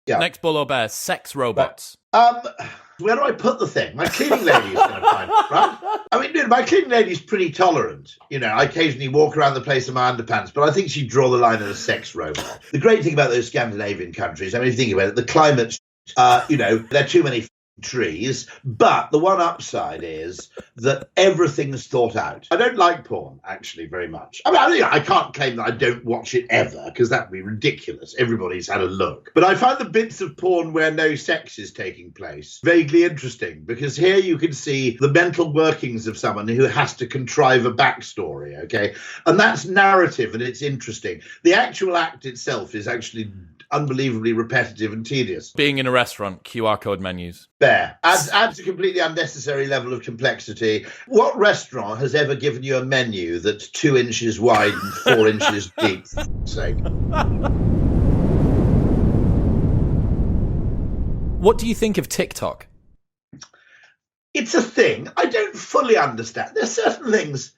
Yeah. Next bull or bear, sex robots. Where do I put the thing? My cleaning lady is going to find it, right? I mean, dude, my cleaning lady's pretty tolerant. You know, I occasionally walk around the place in my underpants, but I think she'd draw the line at a sex robot. The great thing about those Scandinavian countries, I mean, if you think about it, the climate's, you know, there are too many trees, but the one upside is that everything's thought out. I don't like porn, actually, very much. I mean, I can't claim that I don't watch it ever, because that would be ridiculous. Everybody's had a look. But I find the bits of porn where no sex is taking place vaguely interesting, because here you can see the mental workings of someone who has to contrive a backstory, okay? And that's narrative, and it's interesting. The actual act itself is actually unbelievably repetitive and tedious. Being in a restaurant, QR code menus. Bear. Adds a completely unnecessary level of complexity. What restaurant has ever given you a menu that's 2 inches wide and 4 inches deep, for fuck's sake? What do you think of TikTok? It's a thing. I don't fully understand. There's certain things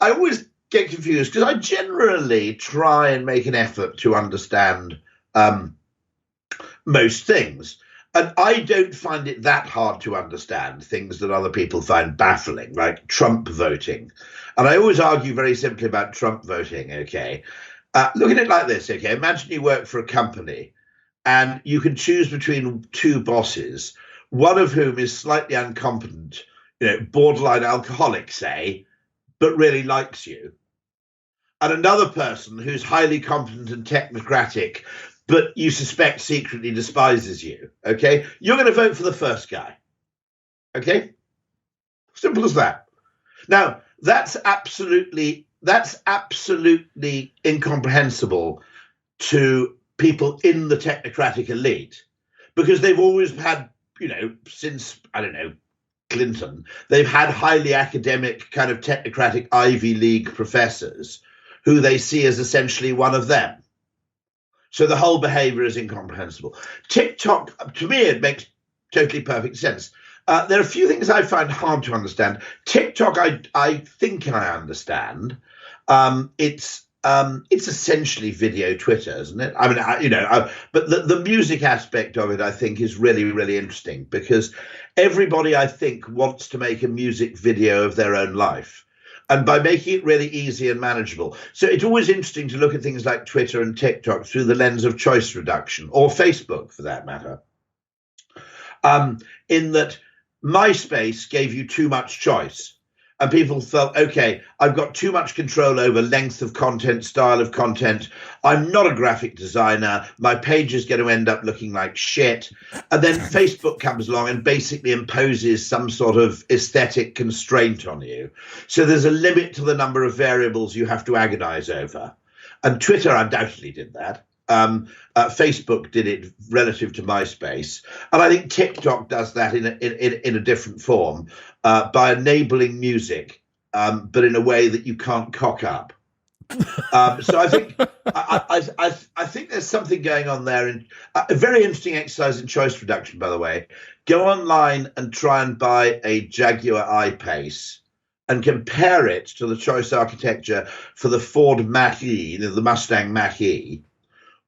I always get confused, because I generally try and make an effort to understand most things. And I don't find it that hard to understand things that other people find baffling, like Trump voting. And I always argue very simply about Trump voting, okay? Look at it like this, okay? Imagine you work for a company and you can choose between 2 bosses, one of whom is slightly incompetent, you know, borderline alcoholic, say, but really likes you. And another person who's highly competent and technocratic, but you suspect secretly despises you, okay? You're going to vote for the first guy, okay? Simple as that. Now, that's absolutely incomprehensible to people in the technocratic elite, because they've always had, you know, since, I don't know, Clinton, they've had highly academic kind of technocratic Ivy League professors who they see as essentially one of them. So the whole behavior is incomprehensible. TikTok, to me, it makes totally perfect sense. There are a few things I find hard to understand. TikTok, I think I understand. It's essentially video Twitter, isn't it? I mean, but the music aspect of it, I think, is really, really interesting, because everybody, I think, wants to make a music video of their own life. And by making it really easy and manageable. So it's always interesting to look at things like Twitter and TikTok through the lens of choice reduction, or Facebook for that matter. In that MySpace gave you too much choice. And people felt, okay, I've got too much control over length of content, style of content. I'm not a graphic designer. My page is going to end up looking like shit. And then Facebook comes along and basically imposes some sort of aesthetic constraint on you. So there's a limit to the number of variables you have to agonize over. And Twitter undoubtedly did that. Facebook did it relative to MySpace, and I think TikTok does that in a different form by enabling music, but in a way that you can't cock up. So I think I think there's something going on there. And a very interesting exercise in choice reduction, by the way. Go online and try and buy a Jaguar I-Pace and compare it to the choice architecture for the Ford Mach-E, the Mustang Mach-E,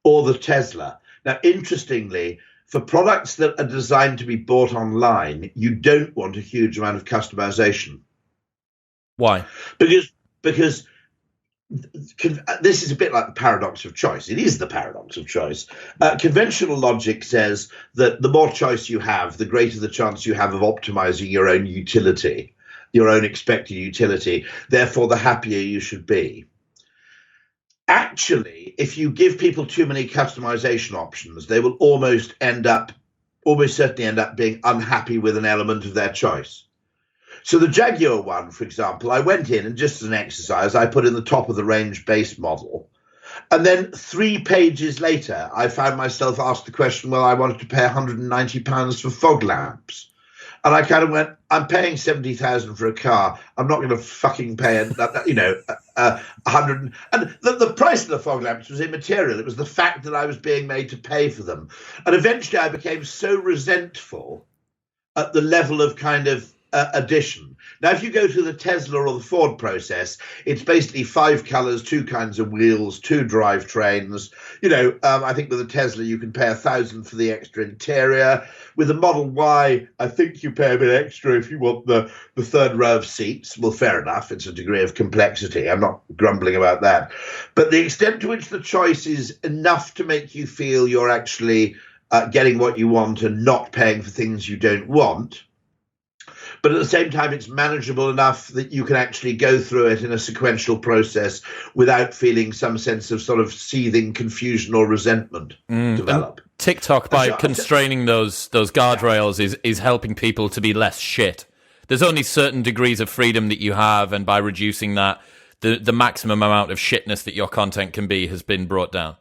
or the Tesla. Now, interestingly, for products that are designed to be bought online, you don't want a huge amount of customization. Why? Because this is a bit like the paradox of choice. It is the paradox of choice. Conventional logic says that the more choice you have, the greater the chance you have of optimizing your own utility, your own expected utility. Therefore, the happier you should be. Actually, if you give people too many customization options, they will almost certainly end up being unhappy with an element of their choice. So the Jaguar one, for example, I went in and just as an exercise, I put in the top of the range base model. And then 3 pages later, I found myself asked the question, well, I wanted to pay £190 for fog lamps. And I kind of went, I'm paying 70,000 for a car. I'm not going to fucking pay, 100. And the price of the fog lamps was immaterial. It was the fact that I was being made to pay for them. And eventually I became so resentful at the level of kind of addition. Now, if you go to the Tesla or the Ford process, it's basically 5 colours, 2 kinds of wheels, 2 drivetrains. I think with a Tesla, you can pay $1,000 for the extra interior. With the Model Y, I think you pay a bit extra if you want the third row of seats. Well, fair enough. It's a degree of complexity. I'm not grumbling about that. But the extent to which the choice is enough to make you feel you're actually getting what you want and not paying for things you don't want, but at the same time, it's manageable enough that you can actually go through it in a sequential process without feeling some sense of sort of seething confusion or resentment develop. And TikTok, by constraining those guardrails, is helping people to be less shit. There's only certain degrees of freedom that you have, and by reducing that, the maximum amount of shitness that your content can be has been brought down.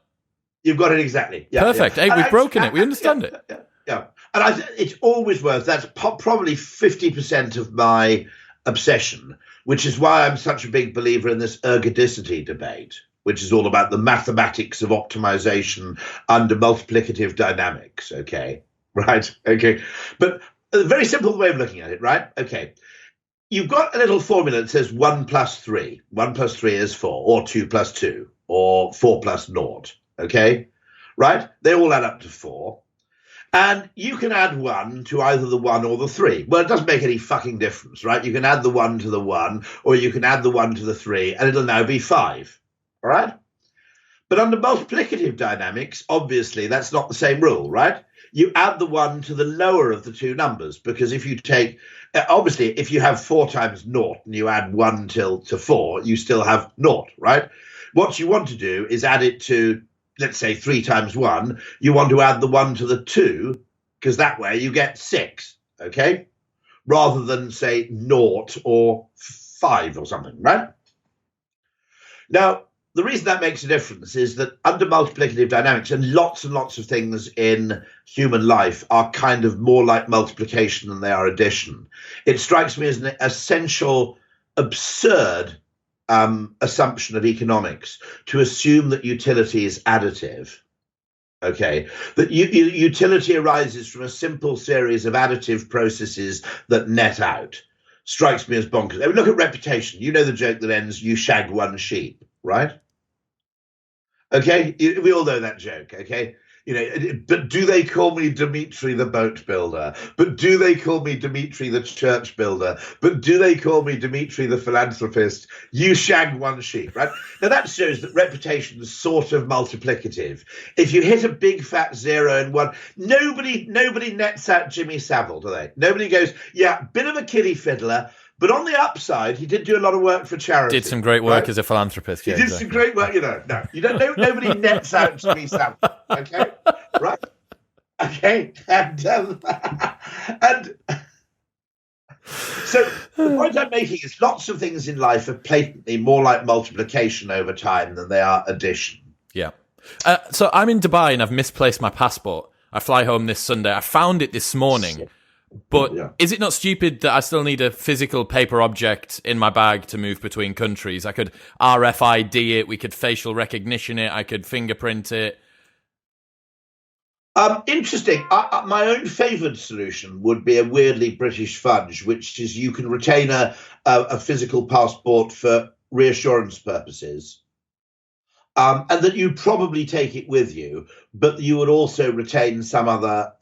You've got it exactly. Yeah, perfect. Yeah. Hey, we've broken it. We understand it. Yeah. And it's always worth, that's probably 50% of my obsession, which is why I'm such a big believer in this ergodicity debate, which is all about the mathematics of optimization under multiplicative dynamics. Okay. Right. Okay. But a very simple way of looking at it, right? Okay. You've got a little formula that says 1 plus 3. 1 plus 3 is 4, or 2 plus 2, or 4 plus 0. Okay. Right. They all add up to 4. And you can add 1 to either the 1 or the 3. Well, it doesn't make any fucking difference, right? You can add the 1 to the 1, or you can add the 1 to the 3, and it'll now be 5. All right? But under multiplicative dynamics, obviously, that's not the same rule, right? You add the 1 to the lower of the 2 numbers, because if you take, obviously, if you have 4 times 0 and you add 1 to 4, you still have 0, right? What you want to do is add it to, let's say 3 times 1, you want to add the 1 to the 2, because that way you get 6, okay? Rather than say 0 or 5 or something, right? Now, the reason that makes a difference is that under multiplicative dynamics, and lots of things in human life are kind of more like multiplication than they are addition. It strikes me as an essential, absurd assumption of economics to assume that utility is additive. Okay, that utility arises from a simple series of additive processes that net out. Strikes me as bonkers. I mean, look at reputation. You know the joke that ends, "You shag one sheep," right? Okay, we all know that joke. Okay. But do they call me Dimitri the boat builder? But do they call me Dimitri the church builder? But do they call me Dimitri the philanthropist? You shag one sheep, right? Now that shows that reputation is sort of multiplicative. If you hit a big fat 0 and 1, nobody nets out Jimmy Savile, do they? Nobody goes, yeah, bit of a kiddie fiddler, but on the upside, he did do a lot of work for charity. Did some great work as a philanthropist. He did some great work, No, you don't know. Nobody nets out Jimmy Savile. Okay, right? Okay, and so the point I'm making is lots of things in life are blatantly more like multiplication over time than they are addition. Yeah. So I'm in Dubai and I've misplaced my passport. I fly home this Sunday. I found it this morning. But is it not stupid that I still need a physical paper object in my bag to move between countries? I could RFID it, we could facial recognition it, I could fingerprint it. Interesting. My own favoured solution would be a weirdly British fudge, which is you can retain a physical passport for reassurance purposes. And that you probably take it with you, but you would also retain some other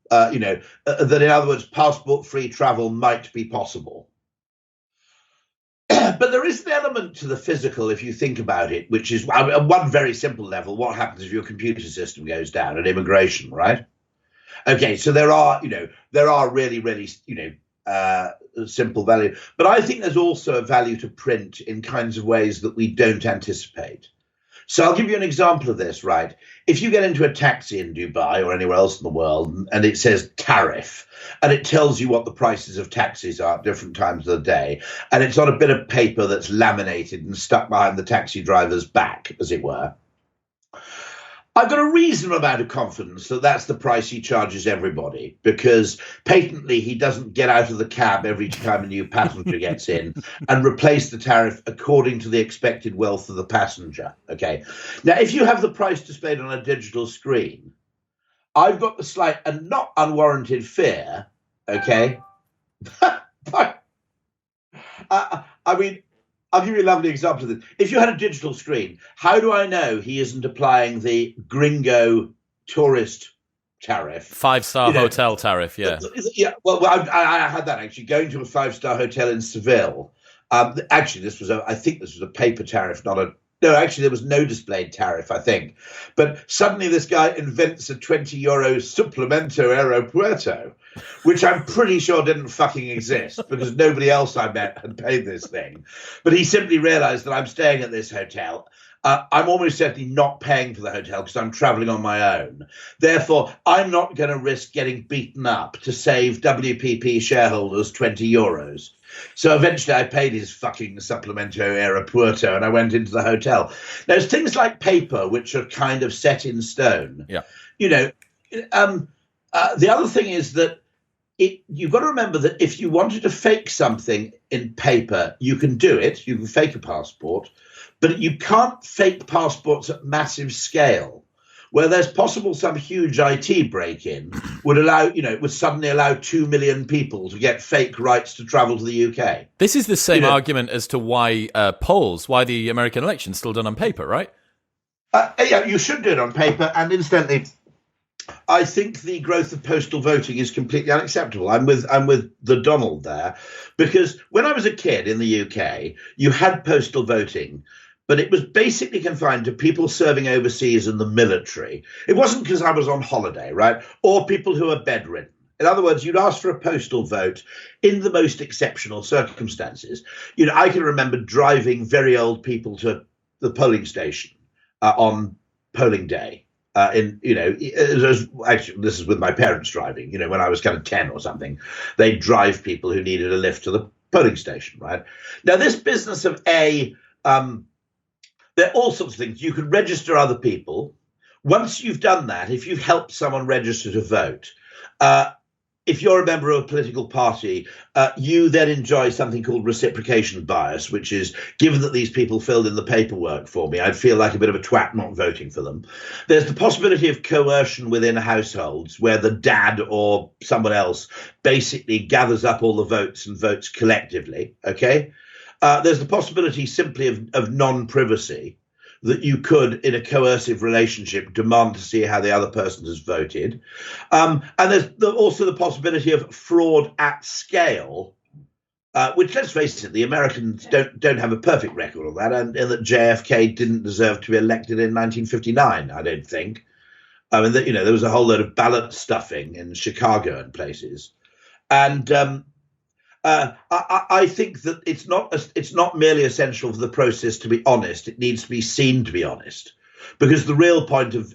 that in other words, passport-free travel might be possible. But there is an element to the physical, if you think about it, which is at one very simple level, what happens if your computer system goes down at immigration, right? Okay, so there are really, simple value. But I think there's also a value to print in kinds of ways that we don't anticipate. So I'll give you an example of this, right? If you get into a taxi in Dubai or anywhere else in the world and it says tariff and it tells you what the prices of taxis are at different times of the day, and it's on a bit of paper that's laminated and stuck behind the taxi driver's back, as it were, I've got a reasonable amount of confidence that that's the price he charges everybody, because patently he doesn't get out of the cab every time a new passenger gets in and replace the tariff according to the expected wealth of the passenger. Okay. Now, if you have the price displayed on a digital screen, I've got the slight and not unwarranted fear, okay, I mean, I'll give you a lovely example of this. If you had a digital screen, how do I know he isn't applying the gringo tourist tariff? 5-star hotel tariff, yeah. Yeah, well, I had that actually, going to a 5-star hotel in Seville. Actually, I think this was a paper tariff, no, actually, there was no displayed tariff, I think. But suddenly this guy invents a €20 supplemento aeropuerto, which I'm pretty sure didn't fucking exist because nobody else I met had paid this thing. But he simply realized that I'm staying at this hotel. I'm almost certainly not paying for the hotel because I'm traveling on my own. Therefore, I'm not going to risk getting beaten up to save WPP shareholders €20. So eventually I paid his fucking supplemento aeropuerto and I went into the hotel. There's things like paper, which are kind of set in stone. Yeah. The other thing is that you've got to remember that if you wanted to fake something in paper, you can do it. You can fake a passport, but you can't fake passports at massive scale. Where there's possible some huge IT break-in would suddenly allow 2 million people to get fake rights to travel to the UK. This is the same argument as to why why the American election's still done on paper, right? Yeah, you should do it on paper. And incidentally, I think the growth of postal voting is completely unacceptable. I'm with the Donald there, because when I was a kid in the UK, you had postal voting. But it was basically confined to people serving overseas in the military. It wasn't because I was on holiday, right? Or people who are bedridden. In other words, you'd ask for a postal vote in the most exceptional circumstances. I can remember driving very old people to the polling station on polling day. Actually, this is with my parents driving. When I was kind of 10 or something, they'd drive people who needed a lift to the polling station, right? Now, this business of there are all sorts of things. You can register other people. Once you've done that, if you've helped someone register to vote, if you're a member of a political party, you then enjoy something called reciprocation bias, which is, given that these people filled in the paperwork for me, I'd feel like a bit of a twat not voting for them. There's the possibility of coercion within households where the dad or someone else basically gathers up all the votes and votes collectively, okay? There's the possibility simply of non-privacy, that you could, in a coercive relationship, demand to see how the other person has voted. And there's also the possibility of fraud at scale, which, let's face it, the Americans don't have a perfect record of that, and that JFK didn't deserve to be elected in 1959, I don't think. I mean, there was a whole load of ballot stuffing in Chicago and places. And I think that it's not merely essential for the process to be honest. It needs to be seen to be honest, because the real point of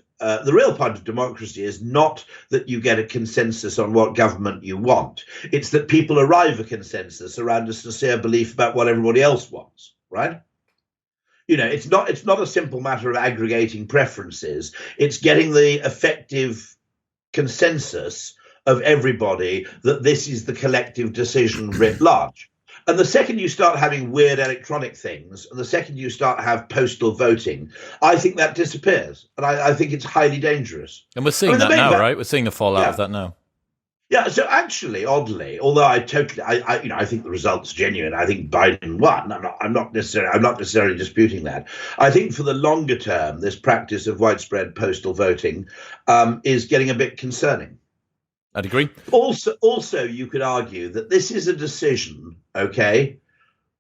democracy is not that you get a consensus on what government you want. It's that people arrive at a consensus around a sincere belief about what everybody else wants, right? It's not a simple matter of aggregating preferences. It's getting the effective consensus of everybody that this is the collective decision writ large. And the second you start having weird electronic things, and the second you start to have postal voting, I think that disappears. And I think it's highly dangerous. And we're seeing that now, right? We're seeing the fallout of that now. Yeah, so actually, oddly, although I think the result's genuine. I think Biden won. I'm not necessarily disputing that. I think for the longer term, this practice of widespread postal voting is getting a bit concerning. I'd agree. Also, you could argue that this is a decision, okay,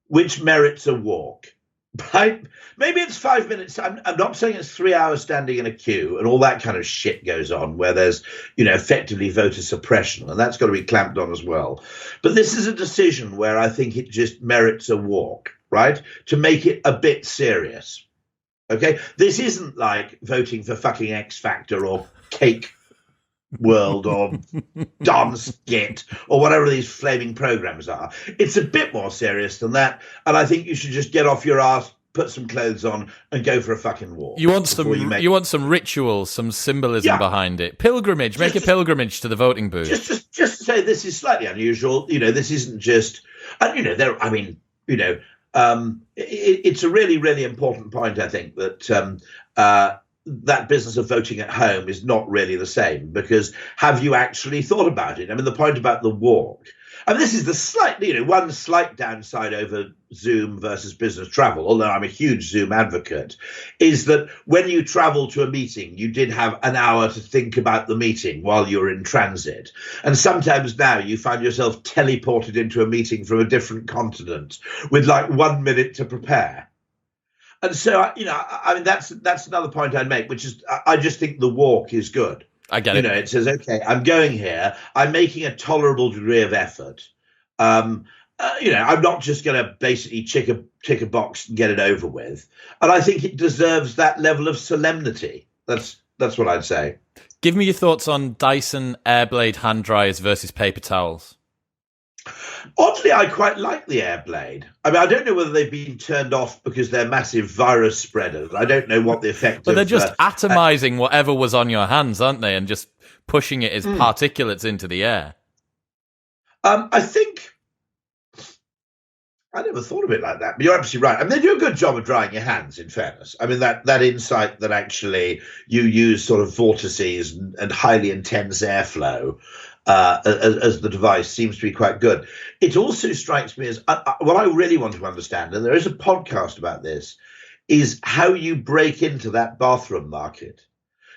which merits a walk. Right? Maybe it's 5 minutes. I'm not saying it's 3 hours standing in a queue and all that kind of shit goes on where there's, effectively voter suppression, and that's got to be clamped on as well. But this is a decision where I think it just merits a walk, right? To make it a bit serious. Okay? This isn't like voting for fucking X Factor or Cake World or Dance Get or whatever these flaming programs are. It's a bit more serious than that, and I think you should just get off your ass, put some clothes on, and go for a fucking walk. You want some rituals, some symbolism behind it. Pilgrimage, make a pilgrimage to the voting booth. Just to say this is slightly unusual. This isn't just, it's a really, really important point. I think that that business of voting at home is not really the same, because have you actually thought about it? I mean, the point about the walk, And this is the slight, one slight downside over Zoom versus business travel, although I'm a huge Zoom advocate, is that when you travel to a meeting, you did have an hour to think about the meeting while you're in transit. And sometimes now you find yourself teleported into a meeting from a different continent with like 1 minute to prepare. And so, I mean, that's another point I'd make, which is I just think the walk is good. I get it. It says, okay, I'm going here. I'm making a tolerable degree of effort. I'm not just going to basically tick a box and get it over with. And I think it deserves that level of solemnity. That's what I'd say. Give me your thoughts on Dyson Airblade hand dryers versus paper towels. Oddly, I quite like the Airblade. I mean, I don't know whether they've been turned off because they're massive virus spreaders. I don't know what the effect But they're just atomizing whatever was on your hands, aren't they? And just pushing it as particulates into the air. I think I never thought of it like that, but you're absolutely right. I mean, they do a good job of drying your hands, in fairness. I mean, that insight that actually you use sort of vortices and highly intense airflow as the device seems to be quite good. It also strikes me as what I really want to understand, and there is a podcast about this, is how you break into that bathroom market.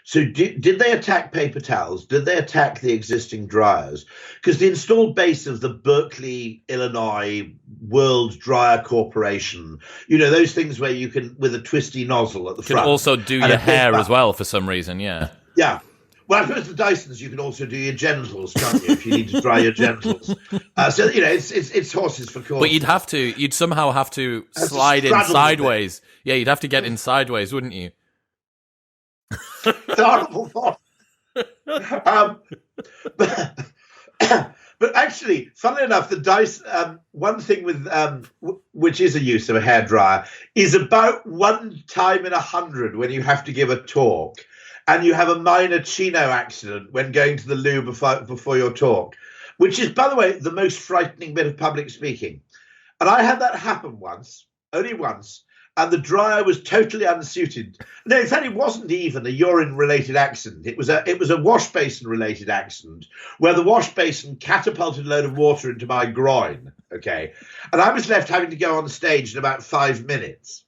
So did they attack paper towels? Did they attack the existing dryers? Because the installed base of the Berkeley, Illinois World Dryer Corporation, those things where you can, with a twisty nozzle at the front. You can also do your hair as well for some reason, yeah. Yeah. Well, I suppose the Dysons, you can also do your genitals, can't you, if you need to dry your genitals. So, it's horses for courses. But you'd somehow have to slide in sideways. Yeah, you'd have to get in sideways, wouldn't you? Horrible thought. But actually, funnily enough, the Dyson, one thing with which is a use of a hairdryer is about 1 time in 100 when you have to give a talk and you have a minor chino accident when going to the loo before your talk, which is, by the way, the most frightening bit of public speaking. And I had that happen once, only once. And the dryer was totally unsuited. No, in fact, it wasn't even a urine-related accident. It was a wash basin-related accident where the wash basin catapulted a load of water into my groin. Okay, and I was left having to go on stage in about 5 minutes.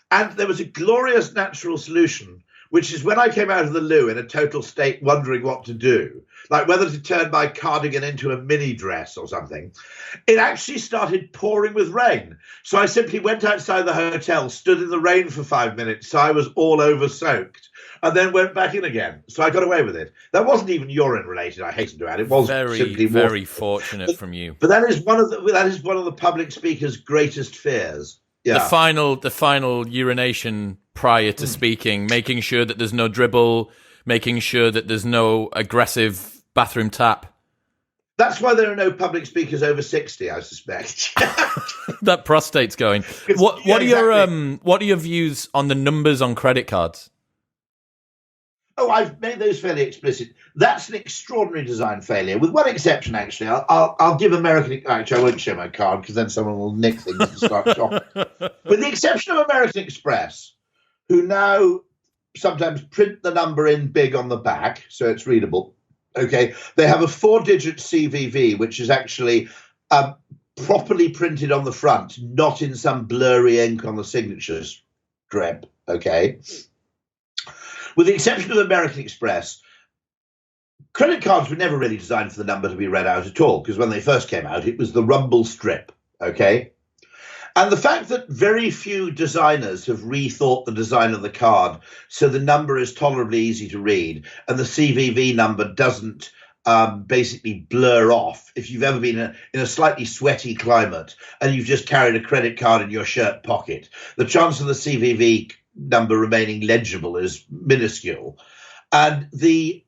And there was a glorious natural solution, which is when I came out of the loo in a total state, wondering what to do, like whether to turn my cardigan into a mini dress or something, it actually started pouring with rain. So I simply went outside the hotel, stood in the rain for 5 minutes, so I was all over soaked, and then went back in again. So I got away with it. That wasn't even urine related, I hasten to add. It was simply very fortunate from you. But that is one of the public speaker's greatest fears. Yeah. The final urination prior to speaking, making sure that there's no dribble, making sure that there's no aggressive bathroom tap. That's why there are no public speakers over 60, I suspect. That prostate's going. What are your views on the numbers on credit cards? Oh, I've made those fairly explicit. That's an extraordinary design failure, with one exception, actually. I'll give American... Actually, I won't show my card, because then someone will nick things and start shopping. With the exception of American Express, who now sometimes print the number in big on the back, so it's readable. Okay, they have a 4-digit CVV, which is actually properly printed on the front, not in some blurry ink on the signature strip. Okay. With the exception of American Express, credit cards were never really designed for the number to be read out at all, because when they first came out, it was the rumble strip, okay? And the fact that very few designers have rethought the design of the card so the number is tolerably easy to read and the CVV number doesn't basically blur off. If you've ever been in a slightly sweaty climate and you've just carried a credit card in your shirt pocket, the chance of the CVV number remaining legible is minuscule. And the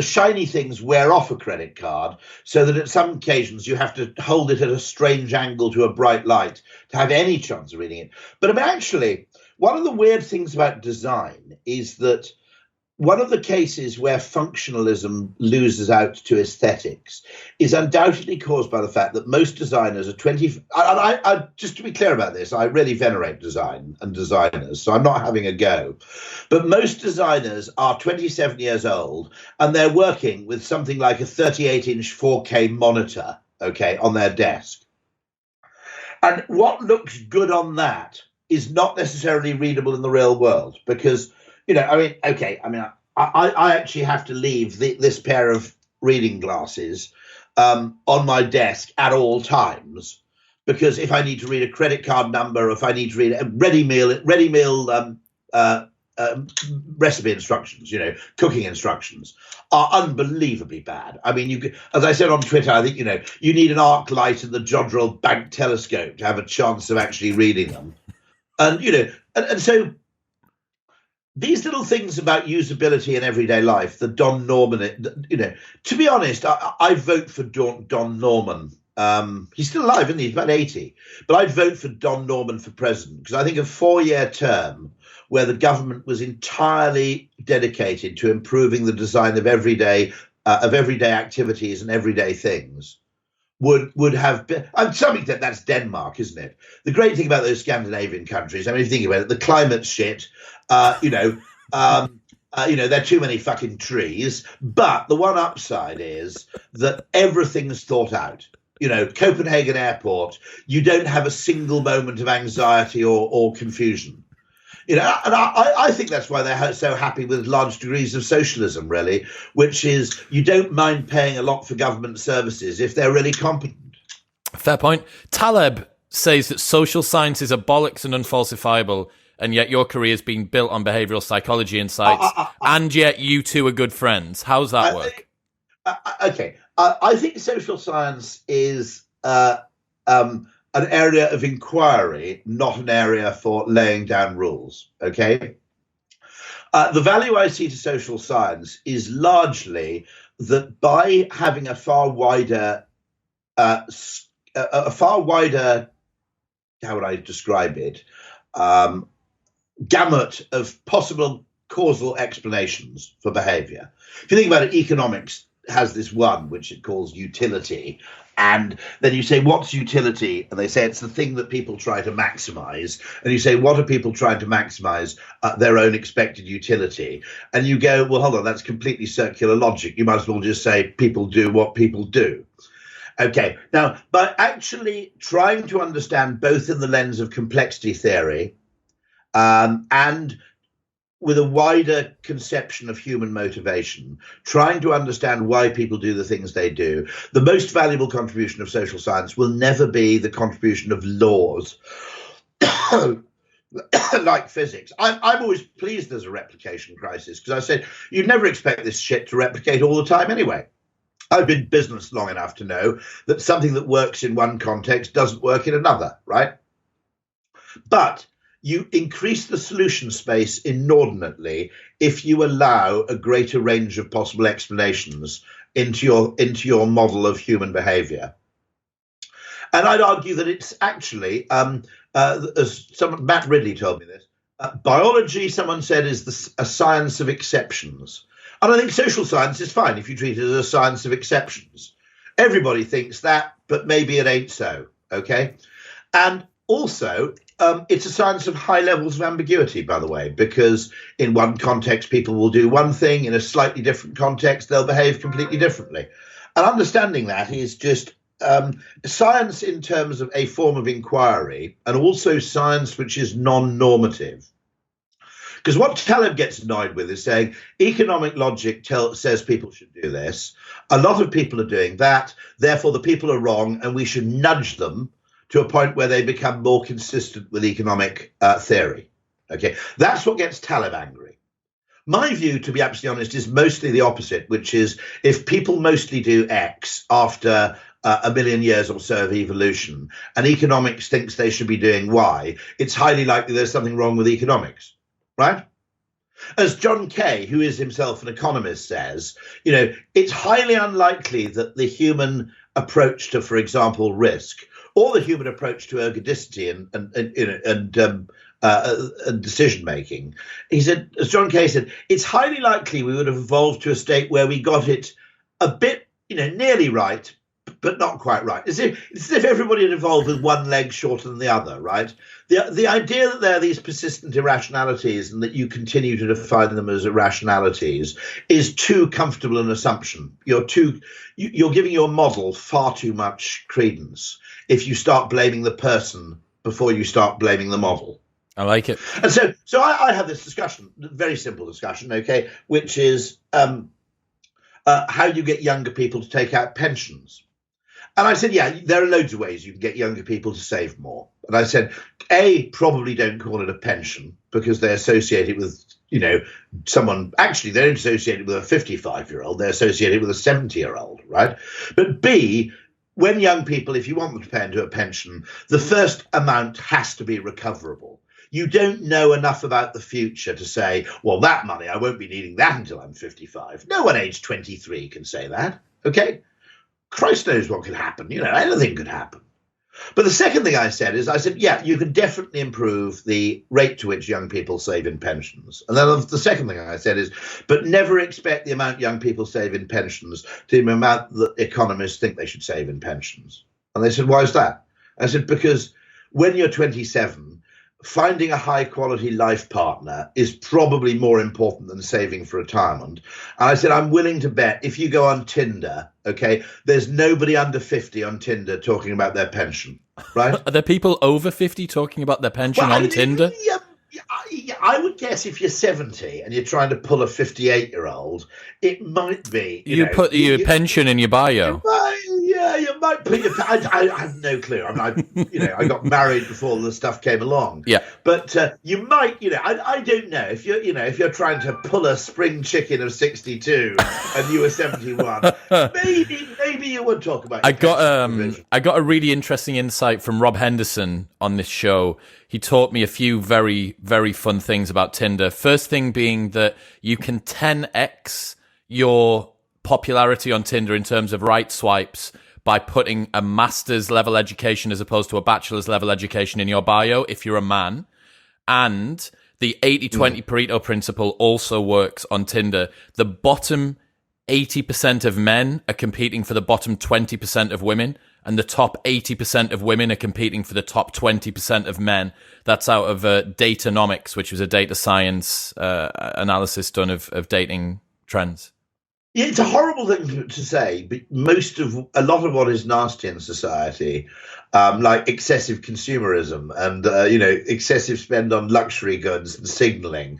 shiny things wear off a credit card, so that at some occasions you have to hold it at a strange angle to a bright light to have any chance of reading it. But I mean, actually, one of the weird things about design is that one of the cases where functionalism loses out to aesthetics is undoubtedly caused by the fact that most designers are just to be clear about this, I really venerate design and designers, so I'm not having a go. But most designers are 27 years old and they're working with something like a 38-inch 4K monitor, okay, on their desk. And what looks good on that is not necessarily readable in the real world because, I actually have to leave this pair of reading glasses on my desk at all times, because if I need to read a credit card number, or if I need to read a ready meal recipe instructions, cooking instructions are unbelievably bad. I mean, as I said on Twitter, I think, you need an arc light and the Jodrell Bank telescope to have a chance of actually reading them. And, and so these little things about usability in everyday life, the Don Norman, to be honest, I vote for Don Norman. He's still alive, isn't he? He's about 80. But I'd vote for Don Norman for president because I think a 4-year term where the government was entirely dedicated to improving the design of everyday activities and everyday things would have been. To some extent, that's Denmark, isn't it? The great thing about those Scandinavian countries, I mean, if you think about it, the climate's shit. There are too many fucking trees. But the one upside is that everything's thought out. Copenhagen Airport, you don't have a single moment of anxiety or confusion. And I think that's why they're so happy with large degrees of socialism, really, which is you don't mind paying a lot for government services if they're really competent. Fair point. Taleb says that social sciences are bollocks and unfalsifiable, and yet your career is being built on behavioural psychology insights, and yet you two are good friends. How's that work? Okay. I think social science is an area of inquiry, not an area for laying down rules, okay? The value I see to social science is largely that by having a far wider, how would I describe it, gamut of possible causal explanations for behavior. If you think about it, economics has this one, which it calls utility. And then you say, what's utility? And they say it's the thing that people try to maximize. And you say, what are people trying to maximize? Their own expected utility. And you go, well, hold on, that's completely circular logic. You might as well just say people do what people do. Okay, now, by actually trying to understand both in the lens of complexity theory and with a wider conception of human motivation, trying to understand why people do the things they do, the most valuable contribution of social science will never be the contribution of laws like physics. I'm always pleased there's a replication crisis because I said you'd never expect this shit to replicate all the time anyway. I've been in business long enough to know that something that works in one context doesn't work in another, right? But you increase the solution space inordinately if you allow a greater range of possible explanations into your model of human behavior. And I'd argue that it's actually, as Matt Ridley told me this, biology, someone said, is a science of exceptions. And I think social science is fine if you treat it as a science of exceptions. Everybody thinks that, but maybe it ain't so, okay? And also, it's a science of high levels of ambiguity, by the way, because in one context, people will do one thing. In a slightly different context, they'll behave completely differently. And understanding that is just science in terms of a form of inquiry, and also science which is non-normative. Because what Taleb gets annoyed with is saying economic logic says people should do this. A lot of people are doing that. Therefore, the people are wrong, and we should nudge them to a point where they become more consistent with economic theory. Okay, that's what gets Taleb angry. My view, to be absolutely honest, is mostly the opposite, which is if people mostly do X after a million years or so of evolution, and economics thinks they should be doing Y, it's highly likely there's something wrong with economics, right? As John Kay, who is himself an economist, says, it's highly unlikely that the human approach to, for example, risk, or the human approach to ergodicity and decision making. He said, as John Kay said, it's highly likely we would have evolved to a state where we got it a bit, nearly right, but not quite right. It's as if everybody had evolved with one leg shorter than the other, right? The idea that there are these persistent irrationalities and that you continue to define them as irrationalities is too comfortable an assumption. You're giving your model far too much credence if you start blaming the person before you start blaming the model. I like it. And so I have this discussion, very simple discussion, okay, which is how you get younger people to take out pensions. And I said, yeah, there are loads of ways you can get younger people to save more. And I said, probably don't call it a pension because they associate it with, someone, actually, they don't associate it with a 55-year-old, they're associated with a 70-year-old, right? But B, when young people, if you want them to pay into a pension, the first amount has to be recoverable. You don't know enough about the future to say, well, that money, I won't be needing that until I'm 55. No one aged 23 can say that, okay? Christ knows what could happen. Anything could happen. But the second thing I said, yeah, you can definitely improve the rate to which young people save in pensions. And then the second thing I said is, but never expect the amount young people save in pensions to the amount that economists think they should save in pensions. And they said, why is that? I said, because when you're 27, finding a high quality life partner is probably more important than saving for retirement. And I said, I'm willing to bet if you go on Tinder, okay, there's nobody under 50 on Tinder talking about their pension, right? Are there people over 50 talking about their pension on Tinder? Yeah, I would guess if you're 70 and you're trying to pull a 58-year-old, it might be. You put your pension in your bio. You might put your. I have no clue. I got married before the stuff came along. Yeah, but you might. I don't know if you're trying to pull a spring chicken of 62 and you were 71. maybe you would talk about. I got a really interesting insight from Rob Henderson on this show. He taught me a few very, very fun things about Tinder. First thing being that you can 10x your popularity on Tinder in terms of right swipes by putting a master's level education as opposed to a bachelor's level education in your bio if you're a man. And the 80-20 Pareto principle also works on Tinder. The bottom 80% of men are competing for the bottom 20% of women, and the top 80% of women are competing for the top 20% of men. That's out of Datanomics, which was a data science analysis done of dating trends. Yeah, it's a horrible thing to say, but a lot of what is nasty in society, like excessive consumerism and excessive spend on luxury goods and signalling,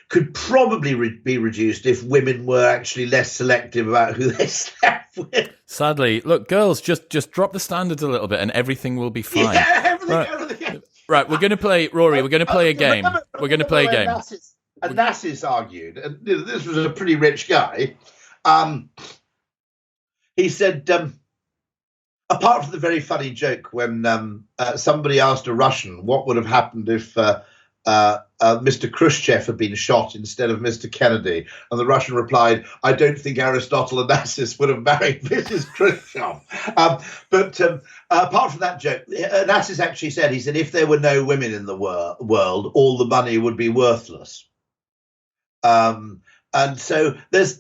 could probably be reduced if women were actually less selective about who they slept with. Sadly, look, girls, just drop the standards a little bit and everything will be fine. Yeah, everything. Right, we're going to play, Rory, we're going to play a game. We're going to play a game. Onassis argued, and this was a pretty rich guy. He said, apart from the very funny joke when somebody asked a Russian what would have happened if Mr. Khrushchev had been shot instead of Mr. Kennedy, and the Russian replied, I don't think Aristotle Onassis would have married Mrs. Khrushchev. But apart from that joke, Onassis actually said, if there were no women in the world, all the money would be worthless. And so there's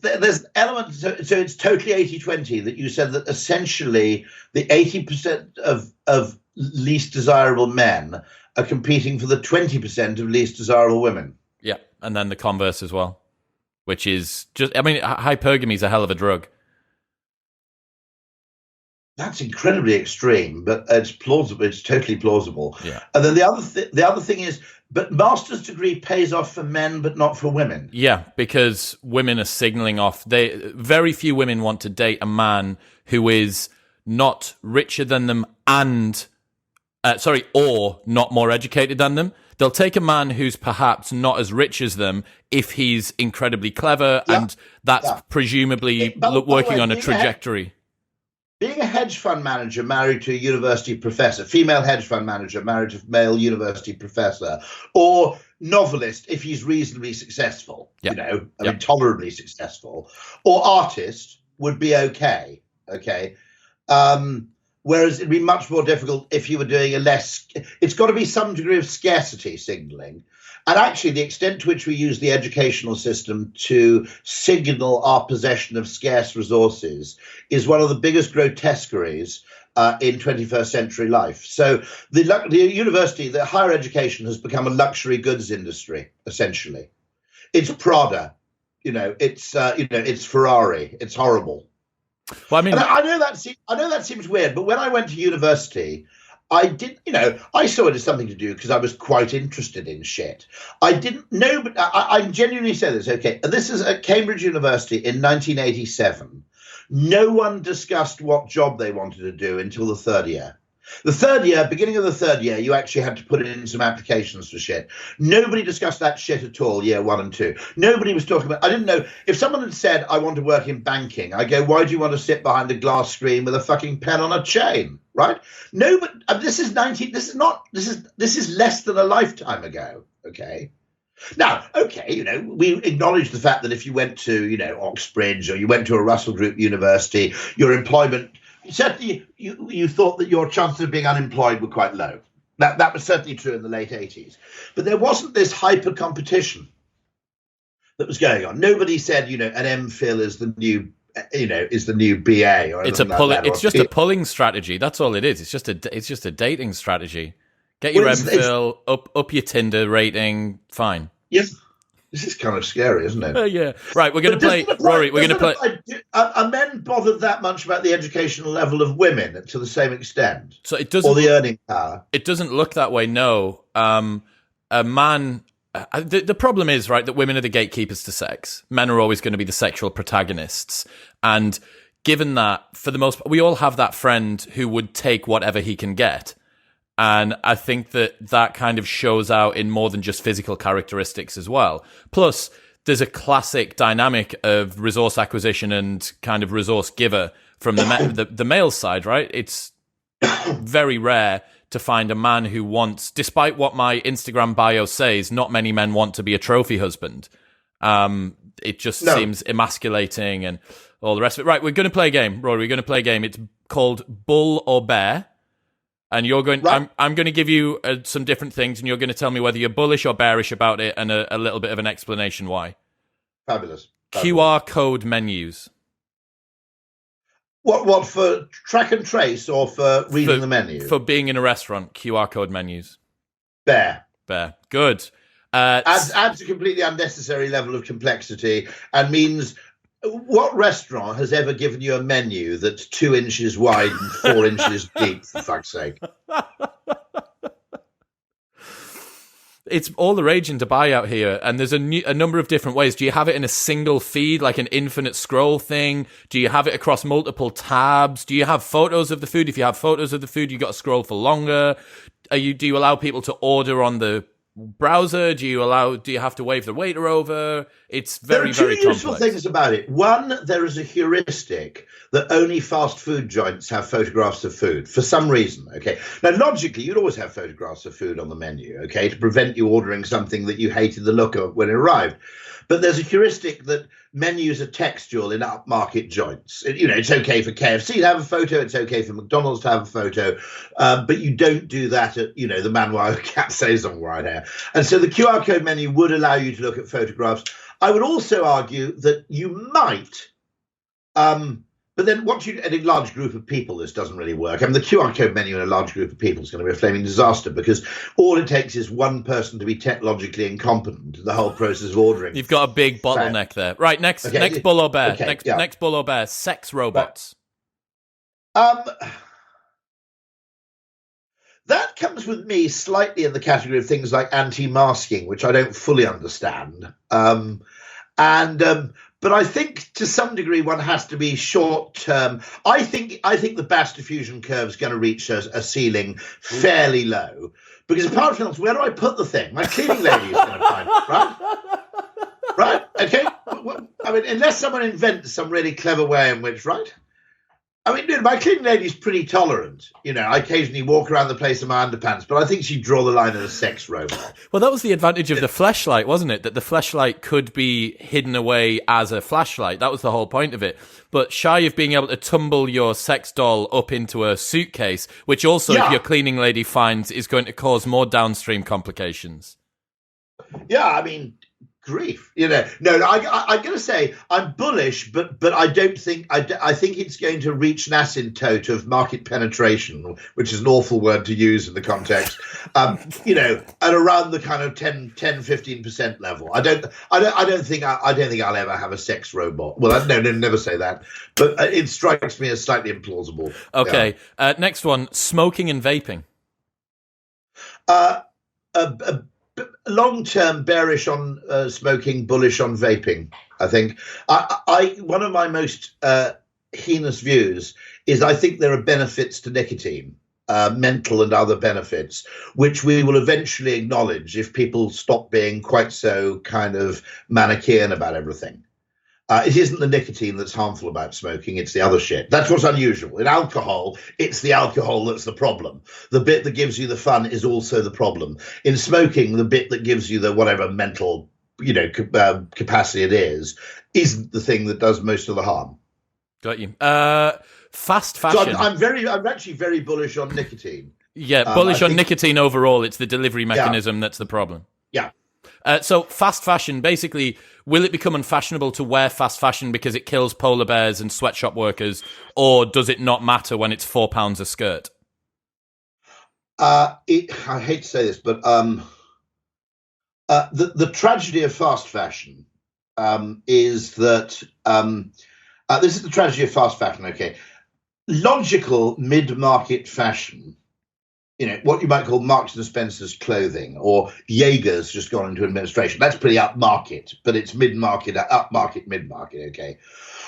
elements, so it's totally 80-20 that you said that essentially the 80% of least desirable men are competing for the 20% of least desirable women. Yeah, and then the converse as well, which is just, hypergamy is a hell of a drug. That's incredibly extreme, but it's plausible. It's totally plausible. Yeah. And then the other thing is, but master's degree pays off for men, but not for women. Yeah, because women are signaling off. Very few women want to date a man who is not richer than them or not more educated than them. They'll take a man who's perhaps not as rich as them if he's incredibly clever, and that's presumably working on a trajectory. Being a hedge fund manager married to a university professor, female hedge fund manager married to a male university professor, or novelist if he's reasonably successful, tolerably successful, or artist would be okay. Whereas it'd be much more difficult if you were doing it's got to be some degree of scarcity signaling. And actually, the extent to which we use the educational system to signal our possession of scarce resources is one of the biggest grotesqueries in 21st century life. So the university, the higher education has become a luxury goods industry, essentially. It's Prada, it's Ferrari, it's horrible. Well, I mean, and I know that seems weird, but when I went to university, I did, I saw it as something to do because I was quite interested in shit. I didn't know, but I genuinely say this, okay, and this is at Cambridge University in 1987. No one discussed what job they wanted to do until the third year. The third year, beginning of the third year, you actually had to put in some applications for shit. Nobody discussed that shit at all, year 1 and 2. Nobody was talking about, I didn't know, if someone had said, I want to work in banking, I go, why do you want to sit behind a glass screen with a fucking pen on a chain, right? No, but this is less than a lifetime ago, okay? Now, okay, we acknowledge the fact that if you went to, Oxbridge or you went to a Russell Group university, your employment, certainly you thought that your chances of being unemployed were quite low. That was certainly true in the late 80s. But there wasn't this hyper competition that was going on. Nobody said, an MPhil is the new, is the new BA or it's it's just a pulling strategy. That's all it is. It's just a dating strategy. Get your MPhil, up your Tinder rating, fine. Yes. This is kind of scary, isn't it? Yeah. Right, we're going to play, Rory, we're going to play. Are men bothered that much about the educational level of women to the same extent? So it doesn't, or the earning power? It doesn't look that way, no. A man, the problem is, right, that women are the gatekeepers to sex. Men are always going to be the sexual protagonists. And given that, for the most part, we all have that friend who would take whatever he can get. And I think that kind of shows out in more than just physical characteristics as well. Plus, there's a classic dynamic of resource acquisition and kind of resource giver from the male side, right? It's very rare to find a man who wants, despite what my Instagram bio says, not many men want to be a trophy husband. It just seems emasculating and all the rest of it. Right, we're going to play a game, Rory. We're going to play a game. It's called Bull or Bear. And you're going. Right. I'm going to give you some different things, and you're going to tell me whether you're bullish or bearish about it, and a little bit of an explanation why. Fabulous. QR code menus. What for track and trace or for reading the menu? For being in a restaurant, QR code menus. Bear. Good. Adds a completely unnecessary level of complexity and means. What restaurant has ever given you a menu that's 2 inches wide and 4 inches deep, for fuck's sake? It's all the rage in Dubai out here, and there's a number of different ways. Do you have it in a single feed, like an infinite scroll thing? Do you have it across multiple tabs? Do you have photos of the food? If you have photos of the food, you've got to scroll for longer. Do you allow people to order on the browser? Do you have to wave the waiter over? It's very, very complex. There are 2 useful things about it. One, there is a heuristic that only fast food joints have photographs of food for some reason. Okay. Now, logically, you'd always have photographs of food on the menu, okay, to prevent you ordering something that you hated the look of when it arrived. But there's a heuristic that menus are textual in upmarket joints. It's okay for KFC to have a photo. It's okay for McDonald's to have a photo. But you don't do that at, the Manoir Cat Saison right here. And so the QR code menu would allow you to look at photographs. I would also argue that you might, but then in a large group of people, this doesn't really work. I mean, the QR code menu in a large group of people is going to be a flaming disaster because all it takes is one person to be technologically incompetent. The whole process of ordering. You've got a big bottleneck there. Right, next bull or bear. Okay, next bull or bear. Sex robots. That comes with me slightly in the category of things like anti-masking, which I don't fully understand. But I think to some degree one has to be short term. I think the Bass diffusion curve is going to reach a ceiling fairly low because apart from that, where do I put the thing? My cleaning lady is going to find it, right? Okay. I mean, unless someone invents some really clever way in which, right? I mean, dude, my cleaning lady's pretty tolerant. I occasionally walk around the place in my underpants, but I think she'd draw the line at a sex robot. Well, that was the advantage of the fleshlight, wasn't it? That the fleshlight could be hidden away as a flashlight. That was the whole point of it. But shy of being able to tumble your sex doll up into a suitcase, which also, if your cleaning lady finds, is going to cause more downstream complications. Yeah, I mean, grief. No, I'm going to say I'm bullish, but I don't think I think it's going to reach an asymptote of market penetration, which is an awful word to use in the context. At around the kind of 15% level. I don't think I'll ever have a sex robot. Well, no, never say that. But it strikes me as slightly implausible. Okay, next one: smoking and vaping. Long-term bearish on smoking, bullish on vaping. I think one of my most heinous views is I think there are benefits to nicotine, mental and other benefits, which we will eventually acknowledge if people stop being quite so kind of Manichaean about everything. It isn't the nicotine that's harmful about smoking, it's the other shit. That's what's unusual. In alcohol, it's the alcohol that's the problem. The bit that gives you the fun is also the problem. In smoking, the bit that gives you the whatever mental, capacity it is the thing that does most of the harm. Got you. Fast fashion. So I'm actually very bullish on nicotine. Yeah, bullish on nicotine overall. It's the delivery mechanism that's the problem. Yeah. So fast fashion, basically, will it become unfashionable to wear fast fashion because it kills polar bears and sweatshop workers, or does it not matter when it's £4 a skirt? I hate to say this, but the tragedy of fast fashion is that this is the tragedy of fast fashion. Okay, logical mid-market fashion. What you might call Marks and Spencer's clothing, or Jaeger's just gone into administration. That's pretty upmarket, but it's mid-market, upmarket, mid-market, okay?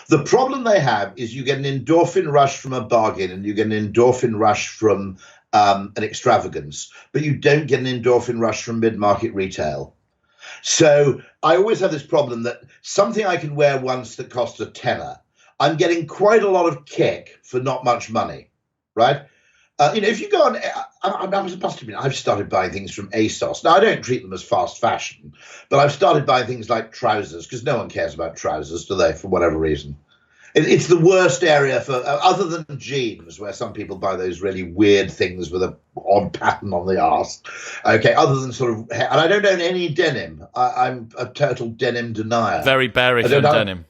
The problem they have is you get an endorphin rush from a bargain and you get an endorphin rush from an extravagance, but you don't get an endorphin rush from mid-market retail. So I always have this problem that something I can wear once that costs a tenner, I'm getting quite a lot of kick for not much money, right? If you go on, I must admit, I've started buying things from ASOS. Now, I don't treat them as fast fashion, but I've started buying things like trousers, because no one cares about trousers, do they, for whatever reason? It's the worst area for, other than jeans, where some people buy those really weird things with an odd pattern on the arse. Okay, other than sort of, and I don't own any denim. I'm a total denim denier. Very bearish on denim.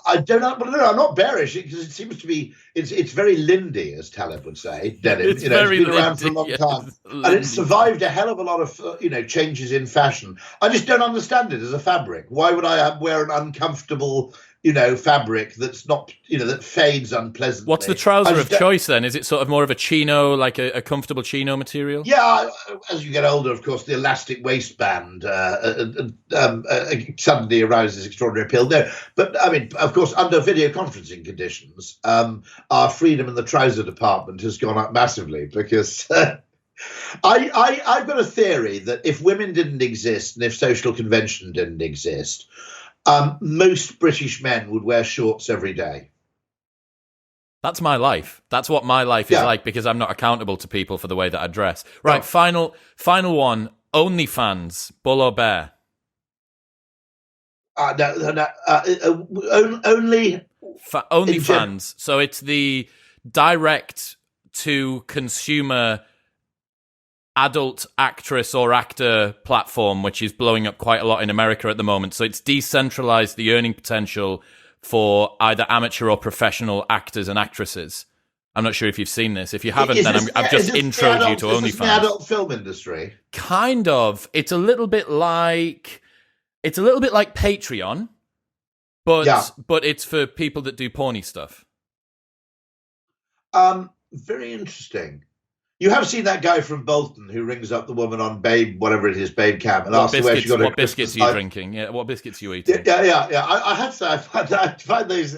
I don't know, but no, I'm not bearish because it seems to be, it's very Lindy, as Taleb would say, denim. It's very been around for a long time. And it's survived a hell of a lot of, changes in fashion. I just don't understand it as a fabric. Why would I wear an uncomfortable fabric that's not, that fades unpleasantly? What's the trouser of choice then? Is it sort of more of a chino, like a comfortable chino material? Yeah, as you get older, of course, the elastic waistband suddenly arouses extraordinary appeal. No, but I mean, of course, under video conferencing conditions, our freedom in the trouser department has gone up massively because I've got a theory that if women didn't exist and if social convention didn't exist, most British men would wear shorts every day. That's my life. That's what my life is like, because I'm not accountable to people for the way that I dress. Right, no. Final one. OnlyFans, bull or bear? OnlyFans. So it's the direct to consumer adult actress or actor platform, which is blowing up quite a lot in America at the moment. So it's decentralized the earning potential for either amateur or professional actors and actresses. I'm not sure if you've seen this. If you haven't, then I've just introed you to OnlyFans. Is this the adult film industry? Kind of. It's a little bit like Patreon, but it's for people that do porny stuff. Very interesting. You have seen that guy from Bolton who rings up the woman on Babe, whatever it is, Babe Cam, and asks her where she got her. What biscuits are you drinking? Yeah, what biscuits are you eating? Yeah. I have to say, I find those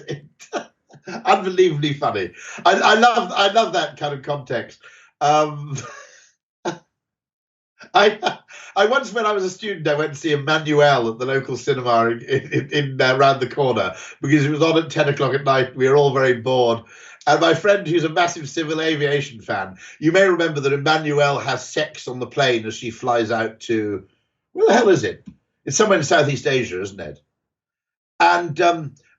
unbelievably funny. I love that kind of context. I once, when I was a student, I went to see Emmanuel at the local cinema in round the corner because it was on at 10 o'clock at night. We were all very bored. And my friend, who's a massive civil aviation fan, you may remember that Emmanuel has sex on the plane as she flies out to, where the hell is it? It's somewhere in Southeast Asia, isn't it? And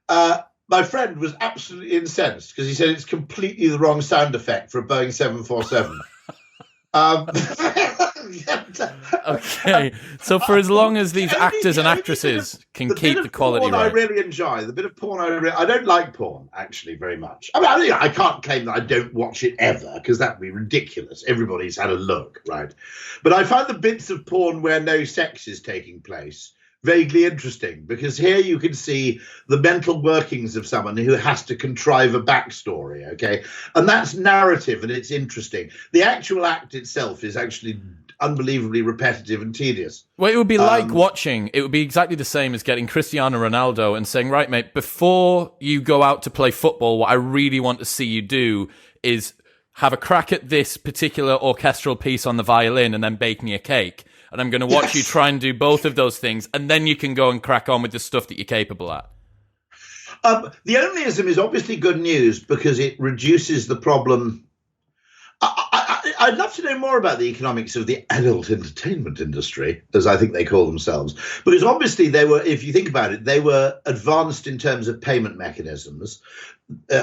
my friend was absolutely incensed because he said it's completely the wrong sound effect for a Boeing 747. Okay, so for as long as these actors and actresses can keep the quality right. I really enjoy the bit of porn. I don't like porn actually very much. I mean, I can't claim that I don't watch it ever because that would be ridiculous. Everybody's had a look, right? But I find the bits of porn where no sex is taking place vaguely interesting, because here you can see the mental workings of someone who has to contrive a backstory, okay? And that's narrative and it's interesting. The actual act itself is actually unbelievably repetitive and tedious. Well, it would be like watching, it would be exactly the same as getting Cristiano Ronaldo and saying, right, mate, before you go out to play football, what I really want to see you do is have a crack at this particular orchestral piece on the violin and then bake me a cake. And I'm going to watch you try and do both of those things, and then you can go and crack on with the stuff that you're capable at. The onlyism is obviously good news because it reduces the problem. I'd love to know more about the economics of the adult entertainment industry, as I think they call themselves, because obviously they were, if you think about it, they were advanced in terms of payment mechanisms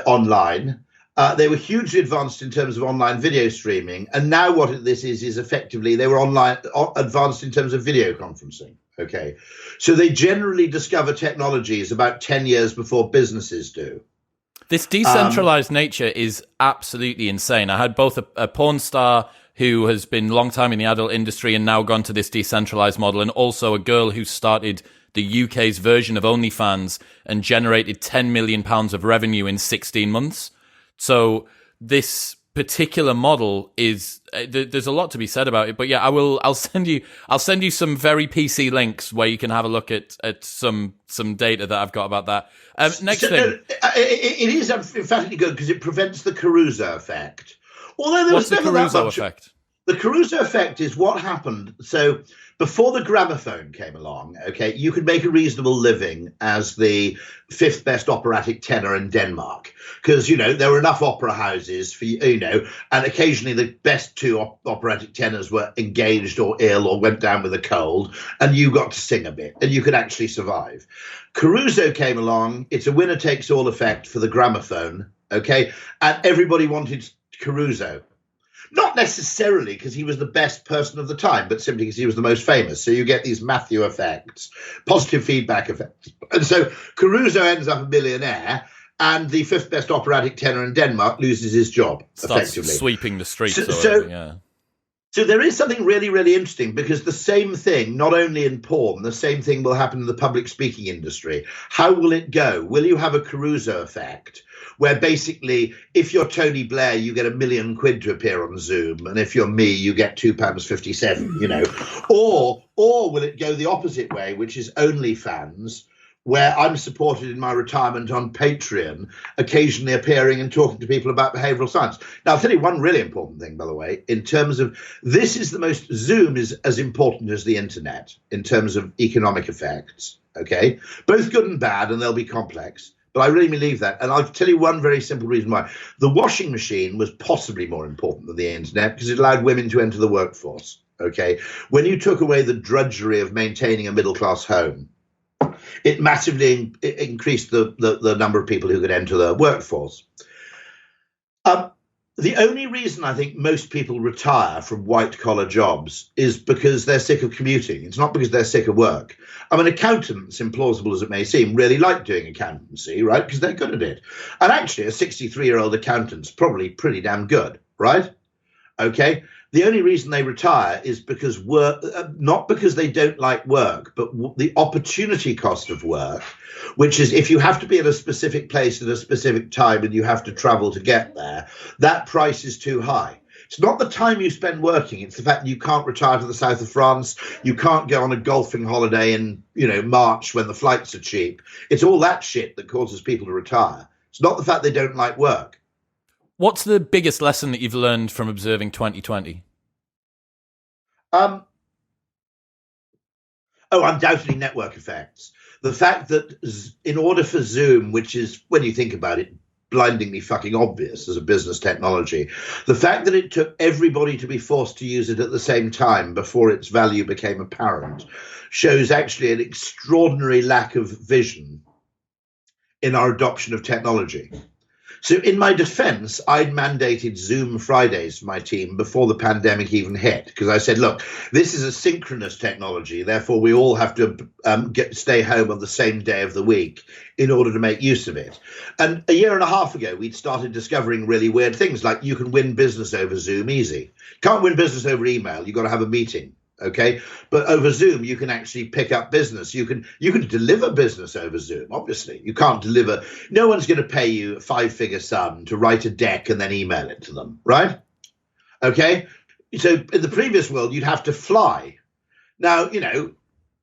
online. They were hugely advanced in terms of online video streaming. And now what this is effectively they were advanced in terms of video conferencing. OK, so they generally discover technologies about 10 years before businesses do. This decentralized nature is absolutely insane. I had both a porn star who has been a long time in the adult industry and now gone to this decentralized model, and also a girl who started the UK's version of OnlyFans and generated £10 million of revenue in 16 months. So this particular model is there's a lot to be said about it. But yeah, I'll send you some very PC links where you can have a look at some data that I've got about that. Next thing, it is emphatically good because it prevents the Caruso effect. Although there was never that much effect. The Caruso effect is what happened. So before the gramophone came along, okay, you could make a reasonable living as the fifth best operatic tenor in Denmark because, you know, there were enough opera houses for, you know, and occasionally the best two operatic tenors were engaged or ill or went down with a cold, and you got to sing a bit and you could actually survive. Caruso came along. It's a winner takes all effect for the gramophone, okay, and everybody wanted Caruso. Not necessarily because he was the best person of the time, but simply because he was the most famous. So you get these Matthew effects, positive feedback effects. And so Caruso ends up a millionaire, and the fifth best operatic tenor in Denmark loses his job, effectively. Sweeping the streets. So there is something really, really interesting, because the same thing, not only in porn, the same thing will happen in the public speaking industry. How will it go? Will you have a Caruso effect, where basically if you're Tony Blair, you get £1 million to appear on Zoom, and if you're me, you get £2.57, you know? Or will it go the opposite way, which is OnlyFans, where I'm supported in my retirement on Patreon, occasionally appearing and talking to people about behavioral science. Now, I'll tell you one really important thing, by the way, in terms of Zoom is as important as the internet in terms of economic effects, okay? Both good and bad, and they'll be complex. But I really believe that. And I'll tell you one very simple reason why. The washing machine was possibly more important than the internet because it allowed women to enter the workforce, okay? When you took away the drudgery of maintaining a middle-class home, it massively increased the number of people who could enter the workforce. The only reason I think most people retire from white-collar jobs is because they're sick of commuting. It's not because they're sick of work. I mean, accountants, implausible as it may seem, really like doing accountancy, right? Because they're good at it. And actually, a 63-year-old accountant's probably pretty damn good, right? Okay? The only reason they retire is because work, not because they don't like work, but the opportunity cost of work, which is if you have to be at a specific place at a specific time and you have to travel to get there, that price is too high. It's not the time you spend working. It's the fact that you can't retire to the south of France. You can't go on a golfing holiday in, you know, March when the flights are cheap. It's all that shit that causes people to retire. It's not the fact they don't like work. What's the biggest lesson that you've learned from observing 2020? Undoubtedly network effects. The fact that in order for Zoom, which is, when you think about it, blindingly fucking obvious as a business technology, the fact that it took everybody to be forced to use it at the same time before its value became apparent shows actually an extraordinary lack of vision in our adoption of technology. So in my defense, I'd mandated Zoom Fridays for my team before the pandemic even hit, because I said, look, this is a synchronous technology. Therefore, we all have to stay home on the same day of the week in order to make use of it. And a year and a half ago, we'd started discovering really weird things, like you can win business over Zoom easy. Can't win business over email. You've got to have a meeting. OK, but over Zoom, you can actually pick up business. You can deliver business over Zoom. Obviously, you can't deliver. No one's going to pay you a 5-figure sum to write a deck and then email it to them. Right. OK, so in the previous world, you'd have to fly. Now,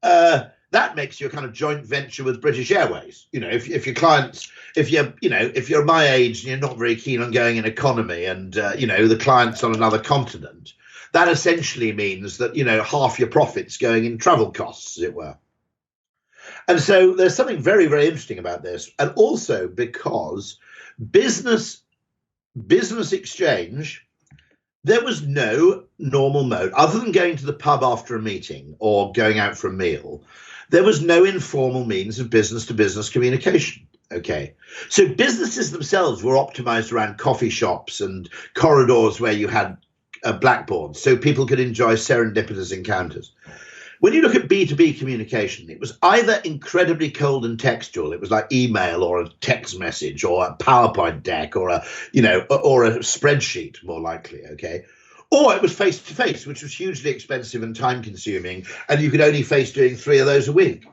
that makes you a kind of joint venture with British Airways. If your clients, if you're my age and you're not very keen on going in economy and, the client's on another continent, that essentially means that, half your profits going in travel costs, as it were. And so there's something very, very interesting about this. And also because business exchange, there was no normal mode other than going to the pub after a meeting or going out for a meal. There was no informal means of business to business communication. Okay, so businesses themselves were optimized around coffee shops and corridors where you had blackboards, so people could enjoy serendipitous encounters. When you look at B2B communication, it was either incredibly cold and textual. It was like email or a text message or a PowerPoint deck or a spreadsheet, more likely. Okay. Or it was face to face, which was hugely expensive and time consuming. And you could only face doing 3 of those a week.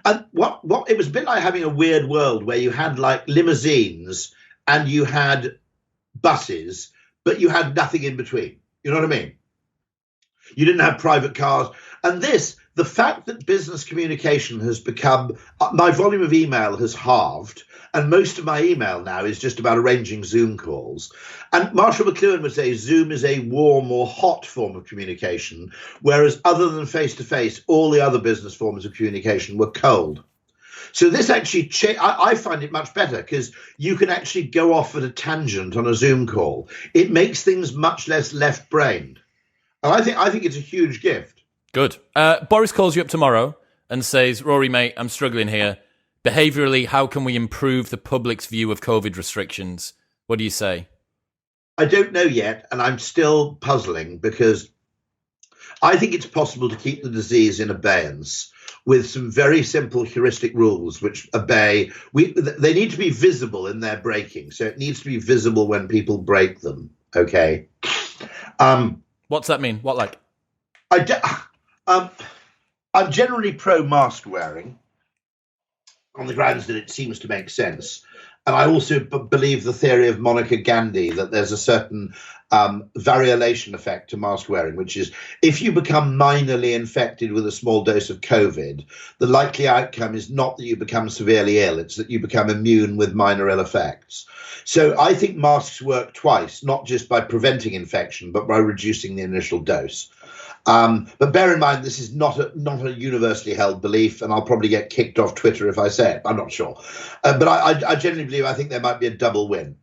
And what it was a bit like having a weird world where you had like limousines and you had buses, but you had nothing in between. You know what I mean? You didn't have private cars. And the fact that business communication has become, my volume of email has halved, and most of my email now is just about arranging Zoom calls. And Marshall McLuhan would say Zoom is a warm or hot form of communication, whereas other than face-to-face, all the other business forms of communication were cold. So this actually, I find it much better because you can actually go off at a tangent on a Zoom call. It makes things much less left-brained. And I think it's a huge gift. Good. Boris calls you up tomorrow and says, Rory, mate, I'm struggling here. Behaviourally, how can we improve the public's view of COVID restrictions? What do you say? I don't know yet, and I'm still puzzling because I think it's possible to keep the disease in abeyance with some very simple heuristic rules which obey. They need to be visible in their breaking, so it needs to be visible when people break them. Okay. What's that mean? What like? I'm generally pro mask wearing on the grounds that it seems to make sense. And I also believe the theory of Monica Gandhi, that there's a certain variolation effect to mask wearing, which is if you become minorly infected with a small dose of COVID, the likely outcome is not that you become severely ill, it's that you become immune with minor ill effects. So I think masks work twice, not just by preventing infection, but by reducing the initial dose. But bear in mind, this is not a universally held belief, and I'll probably get kicked off Twitter if I say it. I'm not sure. But I genuinely believe I think there might be a double win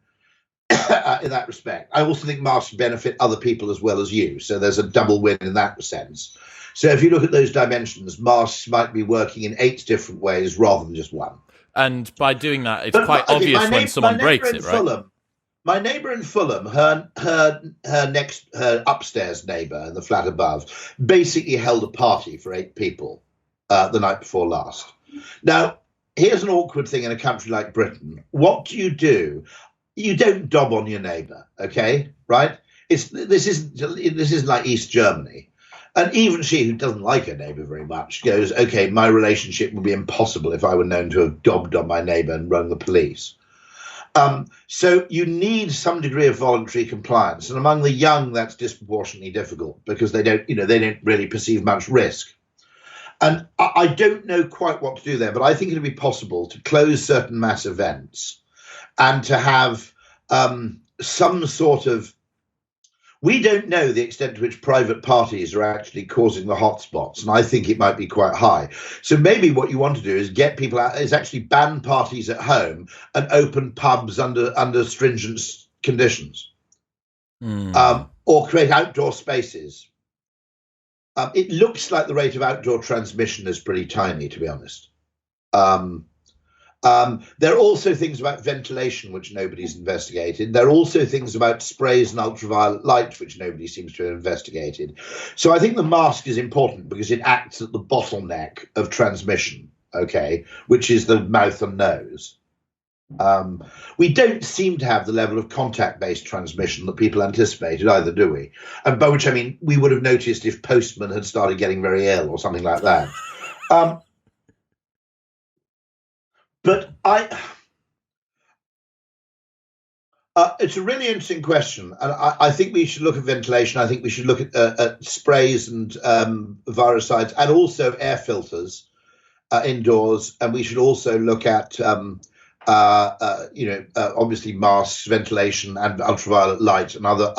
in that respect. I also think masks benefit other people as well as you. So there's a double win in that sense. So if you look at those dimensions, masks might be working in 8 different ways rather than just one. And by doing that, it's quite obvious when someone breaks it, right? My neighbour in Fulham, her upstairs neighbour in the flat above, basically held a party for 8 people the night before last. Now, here's an awkward thing in a country like Britain. What do? You don't dob on your neighbour, okay? Right? This isn't like East Germany. And even she, who doesn't like her neighbour very much, goes, okay, my relationship would be impossible if I were known to have dobbed on my neighbour and rung the police. So you need some degree of voluntary compliance. And among the young, that's disproportionately difficult because they don't really perceive much risk. And I don't know quite what to do there, but I think it'll be possible to close certain mass events and to have some sort of. We don't know the extent to which private parties are actually causing the hotspots, and I think it might be quite high. So maybe what you want to do is get people out, is actually ban parties at home and open pubs under stringent conditions, or create outdoor spaces. It looks like the rate of outdoor transmission is pretty tiny, to be honest. There are also things about ventilation which nobody's investigated. There are also things about sprays and ultraviolet light which nobody seems to have investigated. So I think the mask is important because it acts at the bottleneck of transmission, okay, which is the mouth and nose. We don't seem to have the level of contact-based transmission that people anticipated either, do we? And by which I mean we would have noticed if postmen had started getting very ill or something like that. But it's a really interesting question, and I think we should look at ventilation. I think we should look at sprays and viricides, and also air filters indoors. And we should also look at, obviously masks, ventilation, and ultraviolet light, and other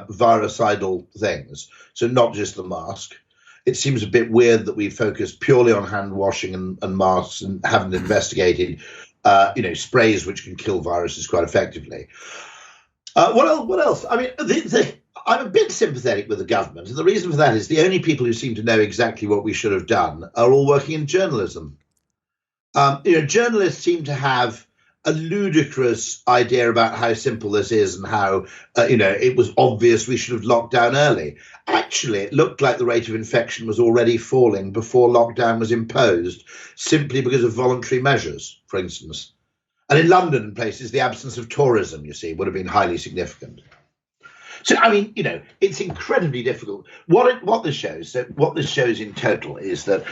virucidal things. So not just the mask. It seems a bit weird that we focus purely on hand washing and masks and haven't investigated, sprays which can kill viruses quite effectively. What else? I mean, I'm a bit sympathetic with the government, and the reason for that is the only people who seem to know exactly what we should have done are all working in journalism. Journalists seem to have a ludicrous idea about how simple this is and how, it was obvious we should have locked down early. Actually, it looked like the rate of infection was already falling before lockdown was imposed, simply because of voluntary measures, for instance. And in London and places, the absence of tourism, you see, would have been highly significant. So, I mean, it's incredibly difficult. What this shows in total is that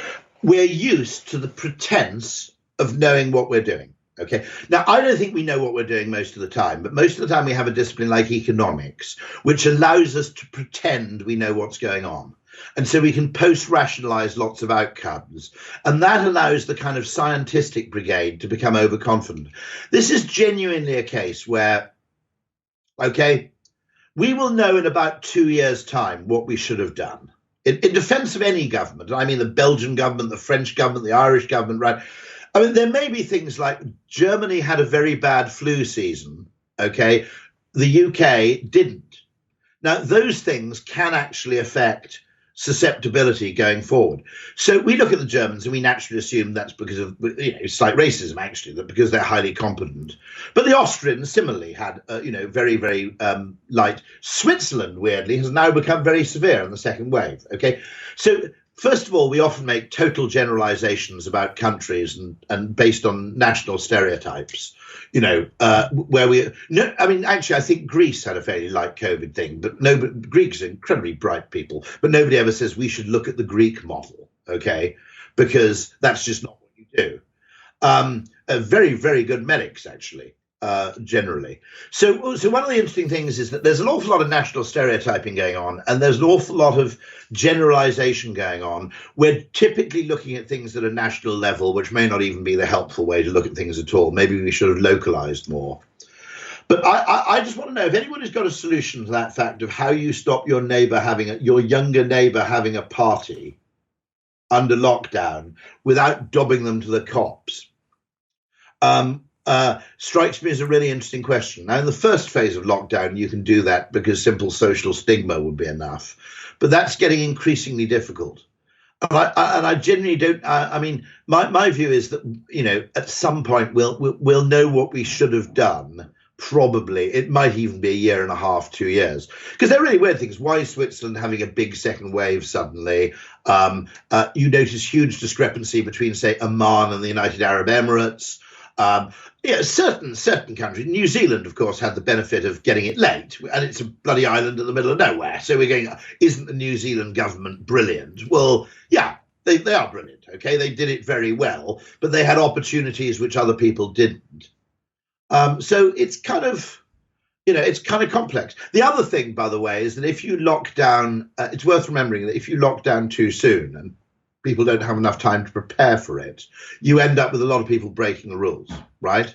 we're used to the pretense of knowing what we're doing. Okay. Now, I don't think we know what we're doing most of the time, but most of the time we have a discipline like economics, which allows us to pretend we know what's going on. And so we can post-rationalize lots of outcomes. And that allows the kind of scientific brigade to become overconfident. This is genuinely a case where, okay, we will know in about 2 years' time what we should have done. In defense of any government, I mean the Belgian government, the French government, the Irish government, right? I mean, there may be things like Germany had a very bad flu season, okay? The UK didn't. Now, those things can actually affect susceptibility going forward. So we look at the Germans and we naturally assume that's because of, it's like racism, actually, that because they're highly competent. But the Austrians similarly had, very, very light. Switzerland, weirdly, has now become very severe in the second wave, okay? So first of all, we often make total generalizations about countries and based on national stereotypes, actually, I think Greece had a fairly light COVID thing, but Greeks are incredibly bright people, but nobody ever says we should look at the Greek model, okay, because that's just not what you do. Very, very good medics, actually. Generally. So one of the interesting things is that there's an awful lot of national stereotyping going on, and there's an awful lot of generalization going on. We're typically looking at things at a national level, which may not even be the helpful way to look at things at all. Maybe we should have localized more. But I just want to know if anyone has got a solution to that fact of how you stop your younger neighbor having a party under lockdown without dobbing them to the cops. Strikes me as a really interesting question. Now, in the first phase of lockdown, you can do that because simple social stigma would be enough. But that's getting increasingly difficult. And I genuinely don't. My view is that at some point we'll know what we should have done. Probably it might even be a year and a half, 2 years, because they're really weird things. Why is Switzerland having a big second wave suddenly? You notice huge discrepancy between, say, Oman and the United Arab Emirates. Certain countries. New Zealand, of course, had the benefit of getting it late, and it's a bloody island in the middle of nowhere. So we're going, isn't the New Zealand government brilliant? Well, yeah, they are brilliant. Okay, they did it very well, but they had opportunities which other people didn't. So it's kind of, it's kind of complex. The other thing, by the way, is that if you lock down, it's worth remembering that if you lock down too soon and people don't have enough time to prepare for it, you end up with a lot of people breaking the rules, right?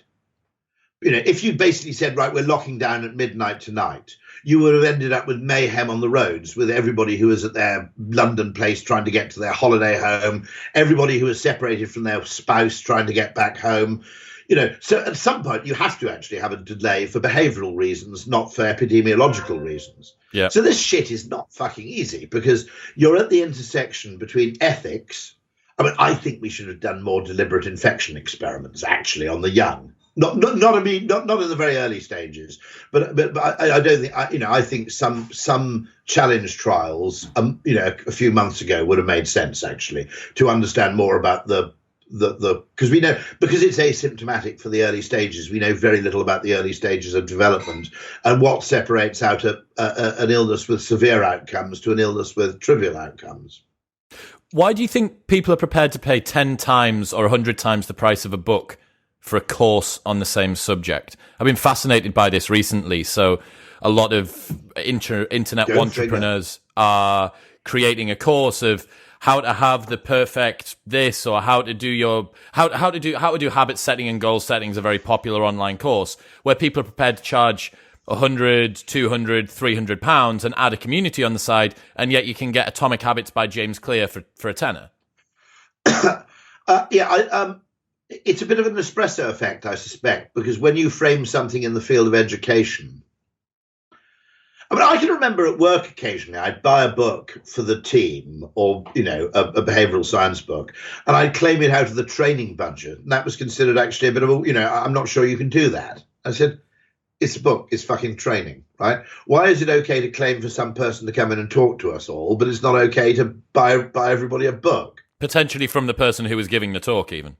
If you basically said, right, we're locking down at midnight tonight, you would have ended up with mayhem on the roads, with everybody who was at their London place trying to get to their holiday home, everybody who was separated from their spouse trying to get back home. So at some point you have to actually have a delay for behavioral reasons, not for epidemiological reasons. Yeah. So this shit is not fucking easy because you're at the intersection between ethics I mean, I think we should have done more deliberate infection experiments actually on the young. Not in the very early stages, but I don't think I think some challenge trials a few months ago would have made sense actually to understand more about the because it's asymptomatic for the early stages. We know very little about the early stages of development and what separates out an illness with severe outcomes to an illness with trivial outcomes. Why do you think people are prepared to pay 10 times or 100 times the price of a book for a course on the same subject? I've been fascinated by this recently. So a lot of internet entrepreneurs are creating a course of how to have the perfect this, or how to do habit setting and goal setting is a very popular online course where people are prepared to charge 100, 200, 300 pounds and add a community on the side, and yet you can get Atomic Habits by James Clear for a tenner. It's a bit of an espresso effect, I suspect, because when you frame something in the field of education, I mean, I can remember at work occasionally I'd buy a book for the team, or a behavioural science book, and I'd claim it out of the training budget, and that was considered actually a bit of I'm not sure you can do that. I said, it's a book, it's fucking training, right? Why is it okay to claim for some person to come in and talk to us all, but it's not okay to buy everybody a book? Potentially from the person who was giving the talk, even.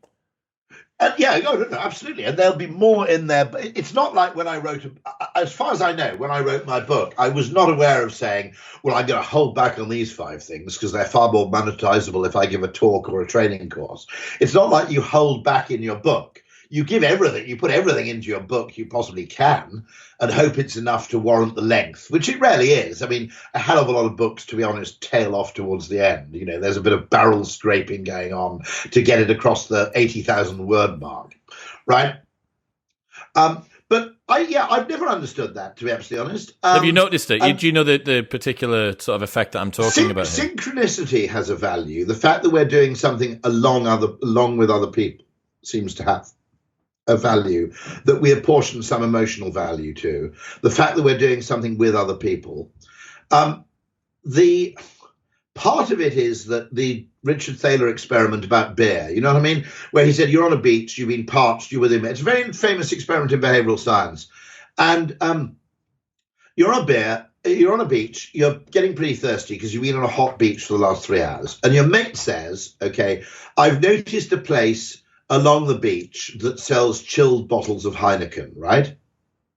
No, absolutely. And there'll be more in there. But it's not like when I wrote, as far as I know, when I wrote my book, I was not aware of saying, well, I'm going to hold back on these 5 things because they're far more monetizable if I give a talk or a training course. It's not like you hold back in your book. You give everything, you put everything into your book you possibly can and hope it's enough to warrant the length, which it rarely is. I mean, a hell of a lot of books, to be honest, tail off towards the end. There's a bit of barrel scraping going on to get it across the 80,000 word mark, right? But I've never understood that, to be absolutely honest. Have you noticed it? Do you know the particular sort of effect that I'm talking about here? Synchronicity has a value. The fact that we're doing something along with other people seems to have a value, that we apportion some emotional value to. The fact that we're doing something with other people. The part of it is that the Richard Thaler experiment about beer, you know what I mean? Where he said, you're on a beach, you've been parched, you're with him. It's a very famous experiment in behavioral science. And you're on a beach, you're getting pretty thirsty because you've been on a hot beach for the last 3 hours. And your mate says, okay, I've noticed a place along the beach that sells chilled bottles of Heineken, right?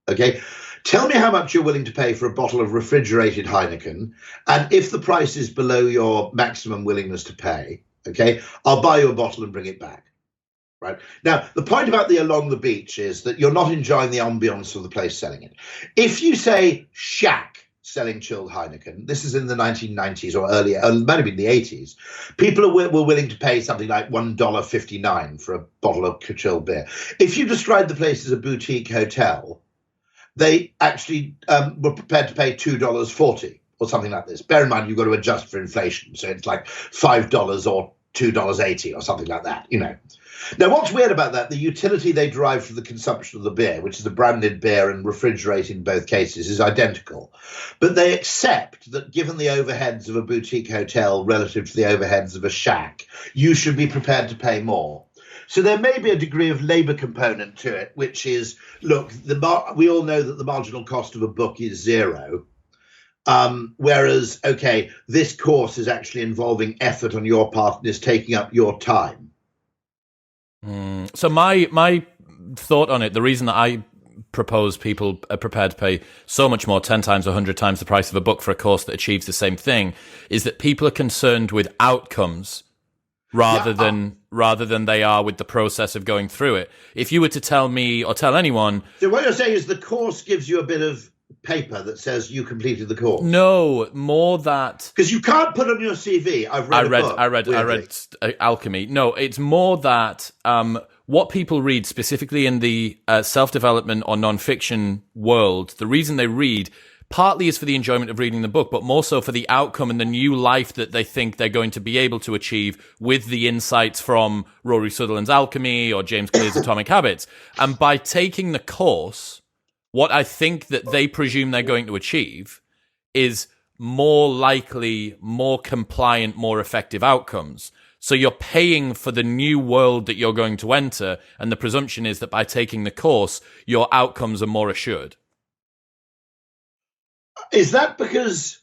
Okay. Tell me how much you're willing to pay for a bottle of refrigerated Heineken. And if the price is below your maximum willingness to pay, okay, I'll buy you a bottle and bring it back. Right. Now, the point about the along the beach is that you're not enjoying the ambience of the place selling it. If you say Shack selling chilled Heineken, this is in the 1990s or earlier, it might have been the 80s, people were willing to pay something like $1.59 for a bottle of chilled beer. If you describe the place as a boutique hotel, they actually were prepared to pay $2.40 or something like this. Bear in mind, you've got to adjust for inflation. So it's like $5 or $2.80 or something like that, Now, what's weird about that, the utility they derive from the consumption of the beer, which is a branded beer and refrigerated in both cases, is identical. But they accept that given the overheads of a boutique hotel relative to the overheads of a shack, you should be prepared to pay more. So there may be a degree of labour component to it, which is, look, we all know that the marginal cost of a book is zero. Whereas, okay, this course is actually involving effort on your part and is taking up your time. So my thought on it, the reason that I propose people are prepared to pay so much more, 10 times, 100 times the price of a book for a course that achieves the same thing, is that people are concerned with outcomes rather than they are with the process of going through it. If you were to tell me or tell anyone... So what you're saying is the course gives you a bit of paper that says you completed the course. No, more that... Because you can't put on your CV, I read Alchemy. No, it's more that what people read, specifically in the self-development or non-fiction world, the reason they read partly is for the enjoyment of reading the book, but more so for the outcome and the new life that they think they're going to be able to achieve with the insights from Rory Sutherland's Alchemy or James Clear's Atomic Habits. And by taking the course, what I think that they presume they're going to achieve is more likely, more compliant, more effective outcomes. So you're paying for the new world that you're going to enter, and the presumption is that by taking the course, your outcomes are more assured. Is that because,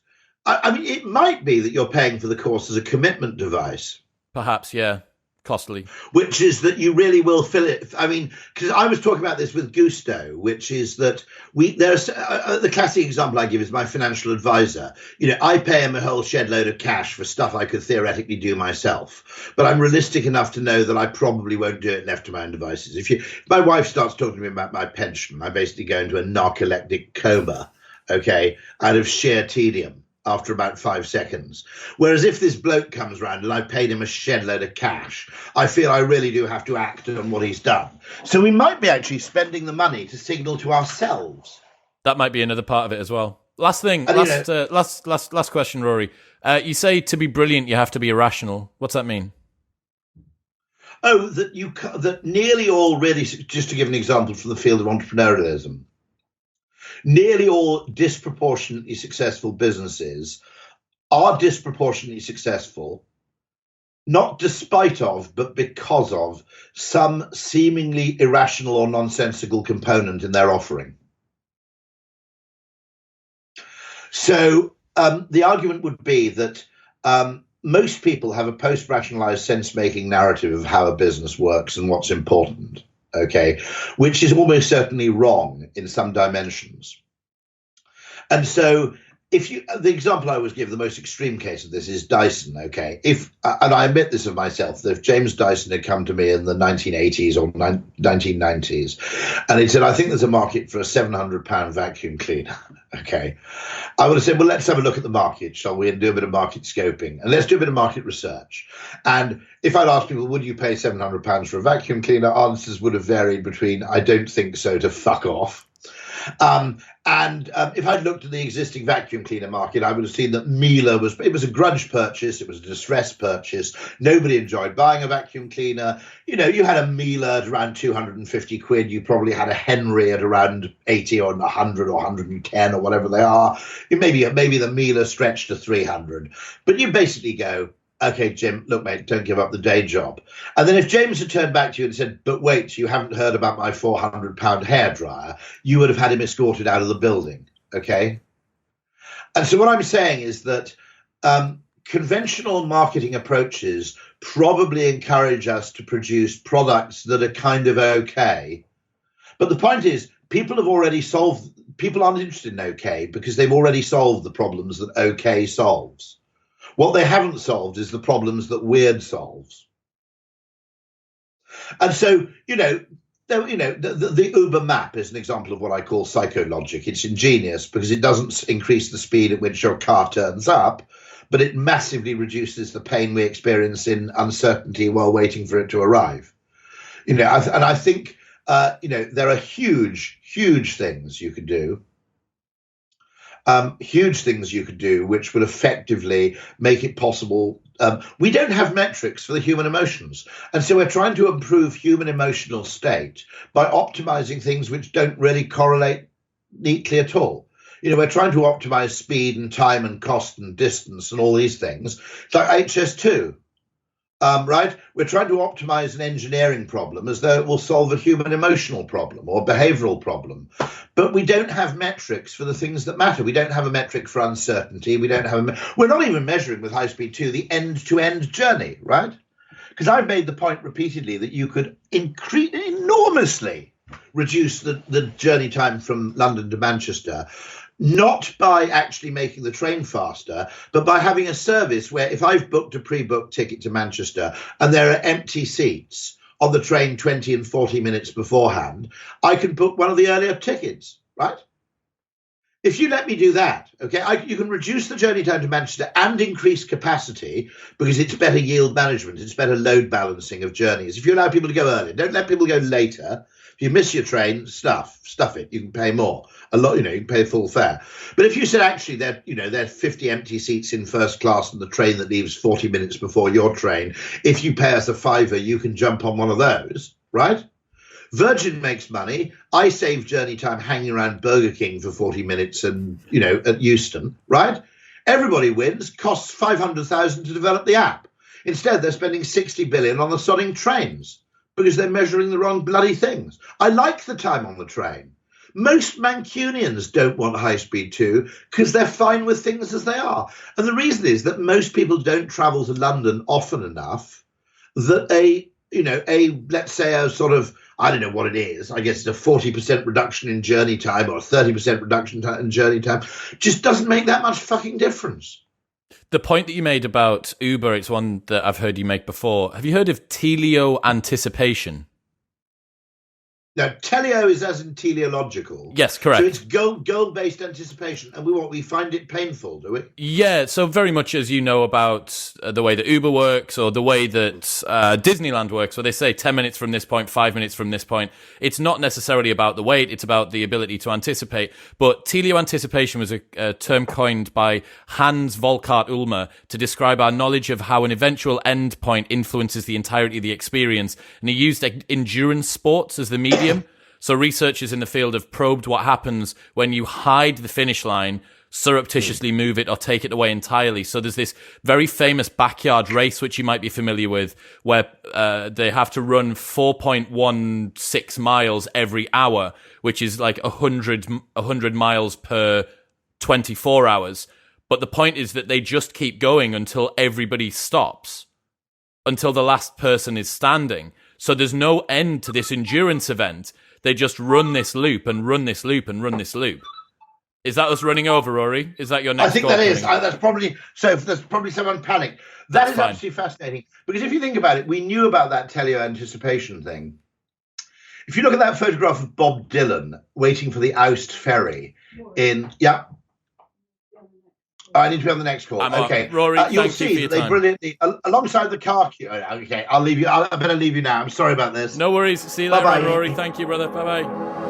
I mean, it might be that you're paying for the course as a commitment device. Perhaps, yeah. Costly. Which is that you really will fill it. I mean, because I was talking about this with Gusto, which is that there's the classic example I give is my financial advisor. You know, I pay him a whole shed load of cash for stuff I could theoretically do myself, but I'm realistic enough to know that I probably won't do it left to my own devices. If my wife starts talking to me about my pension, I basically go into a narcoleptic coma, okay, out of sheer tedium after about 5 seconds. Whereas if this bloke comes round and I paid him a shed load of cash, I feel I really do have to act on what he's done. So we might be actually spending the money to signal to ourselves. That might be another part of it as well. Last thing, last question, Rory. You say to be brilliant, you have to be irrational. What's that mean? Oh, that nearly all really, just to give an example from the field of entrepreneurialism, nearly all disproportionately successful businesses are disproportionately successful, not despite of, but because of some seemingly irrational or nonsensical component in their offering. So the argument would be that most people have a post-rationalized sense-making narrative of how a business works and what's important. Okay, which is almost certainly wrong in some dimensions. And so the example I always give, the most extreme case of this is Dyson. Okay, and I admit this of myself, that if James Dyson had come to me in the 1980s or 1990s and he said, I think there's a market for a £700 vacuum cleaner. Okay, I would have said, well, let's have a look at the market, shall we, and do a bit of market scoping, and let's do a bit of market research. And if I'd asked people, would you pay £700 for a vacuum cleaner, answers would have varied between I don't think so to fuck off. And if I'd looked at the existing vacuum cleaner market, I would have seen that Miele was a grudge purchase. It was a distressed purchase. Nobody enjoyed buying a vacuum cleaner. You know, you had a Miele at around 250 quid. You probably had a Henry at around 80 or 100 or 110 or whatever they are. Maybe the Miele stretched to 300. But you basically go, okay, Jim, look, mate, don't give up the day job. And then if James had turned back to you and said, but wait, you haven't heard about my £400 hairdryer, you would have had him escorted out of the building, okay? And so what I'm saying is that conventional marketing approaches probably encourage us to produce products that are kind of okay. But the point is, people aren't interested in okay because they've already solved the problems that okay solves. What they haven't solved is the problems that weird solves. And so, the Uber map is an example of what I call psychologic. It's ingenious because it doesn't increase the speed at which your car turns up, but it massively reduces the pain we experience in uncertainty while waiting for it to arrive. I think, there are huge, huge things you could do. Huge things you could do which would effectively make it possible. We don't have metrics for the human emotions. And so we're trying to improve human emotional state by optimizing things which don't really correlate neatly at all. We're trying to optimize speed and time and cost and distance and all these things. It's like HS2. Right? We're trying to optimize an engineering problem as though it will solve a human emotional problem or behavioral problem. But we don't have metrics for the things that matter. We don't have a metric for uncertainty. We're not even measuring with high speed 2 the end-to-end journey, right? Because I've made the point repeatedly that you could enormously reduce the journey time from London to Manchester, not by actually making the train faster, but by having a service where if I've booked a pre-booked ticket to Manchester and there are empty seats on the train 20 and 40 minutes beforehand, I can book one of the earlier tickets, right? If you let me do that, okay, you can reduce the journey time to Manchester and increase capacity because it's better yield management, it's better load balancing of journeys. If you allow people to go earlier, don't let people go later. If you miss your train, stuff it. You can pay more. A lot, you can pay full fare. But if you said actually there are 50 empty seats in first class on the train that leaves 40 minutes before your train, if you pay us a £5, you can jump on one of those, right? Virgin makes money. I save journey time hanging around Burger King for 40 minutes and at Euston, right? Everybody wins. Costs 500,000 to develop the app. Instead, they're spending 60 billion on the sodding trains because they're measuring the wrong bloody things. I like the time on the train. Most Mancunians don't want high speed too because they're fine with things as they are. And the reason is that most people don't travel to London often enough that let's say a sort of, I don't know what it is, I guess it's a 40% reduction in journey time or a 30% reduction in journey time, just doesn't make that much fucking difference. The point that you made about Uber, it's one that I've heard you make before. Have you heard of teleoanticipation? Now, teleo is as in teleological. Yes, correct. So it's goal-based anticipation, and we find it painful, do we? Yeah, so very much as you know about the way that Uber works or the way that Disneyland works, where they say 10 minutes from this point, 5 minutes from this point. It's not necessarily about the wait, it's about the ability to anticipate. But teleoanticipation was a term coined by Hans Volkart Ulmer to describe our knowledge of how an eventual end point influences the entirety of the experience. And he used endurance sports as the medium. So researchers in the field have probed what happens when you hide the finish line, surreptitiously move it or take it away entirely. So there's this very famous backyard race, which you might be familiar with, where they have to run 4.16 miles every hour, which is like 100 miles per 24 hours. But the point is that they just keep going until everybody stops, until the last person is standing. So there's no end to this endurance event. They just run this loop and run this loop and run this loop. Is that us running over, Rory? Is that your next? I think that is. That's probably so. There's probably someone panicked. That is absolutely fascinating because if you think about it, we knew about that teleo-anticipation thing. If you look at that photograph of Bob Dylan waiting for the Oust ferry I need to be on the next call. Okay, Rory, you'll see that they brilliantly alongside the car queue. Okay, I'll leave you. I better leave you now. I'm sorry about this. No worries. See you later, Rory. Thank you, brother. Bye bye.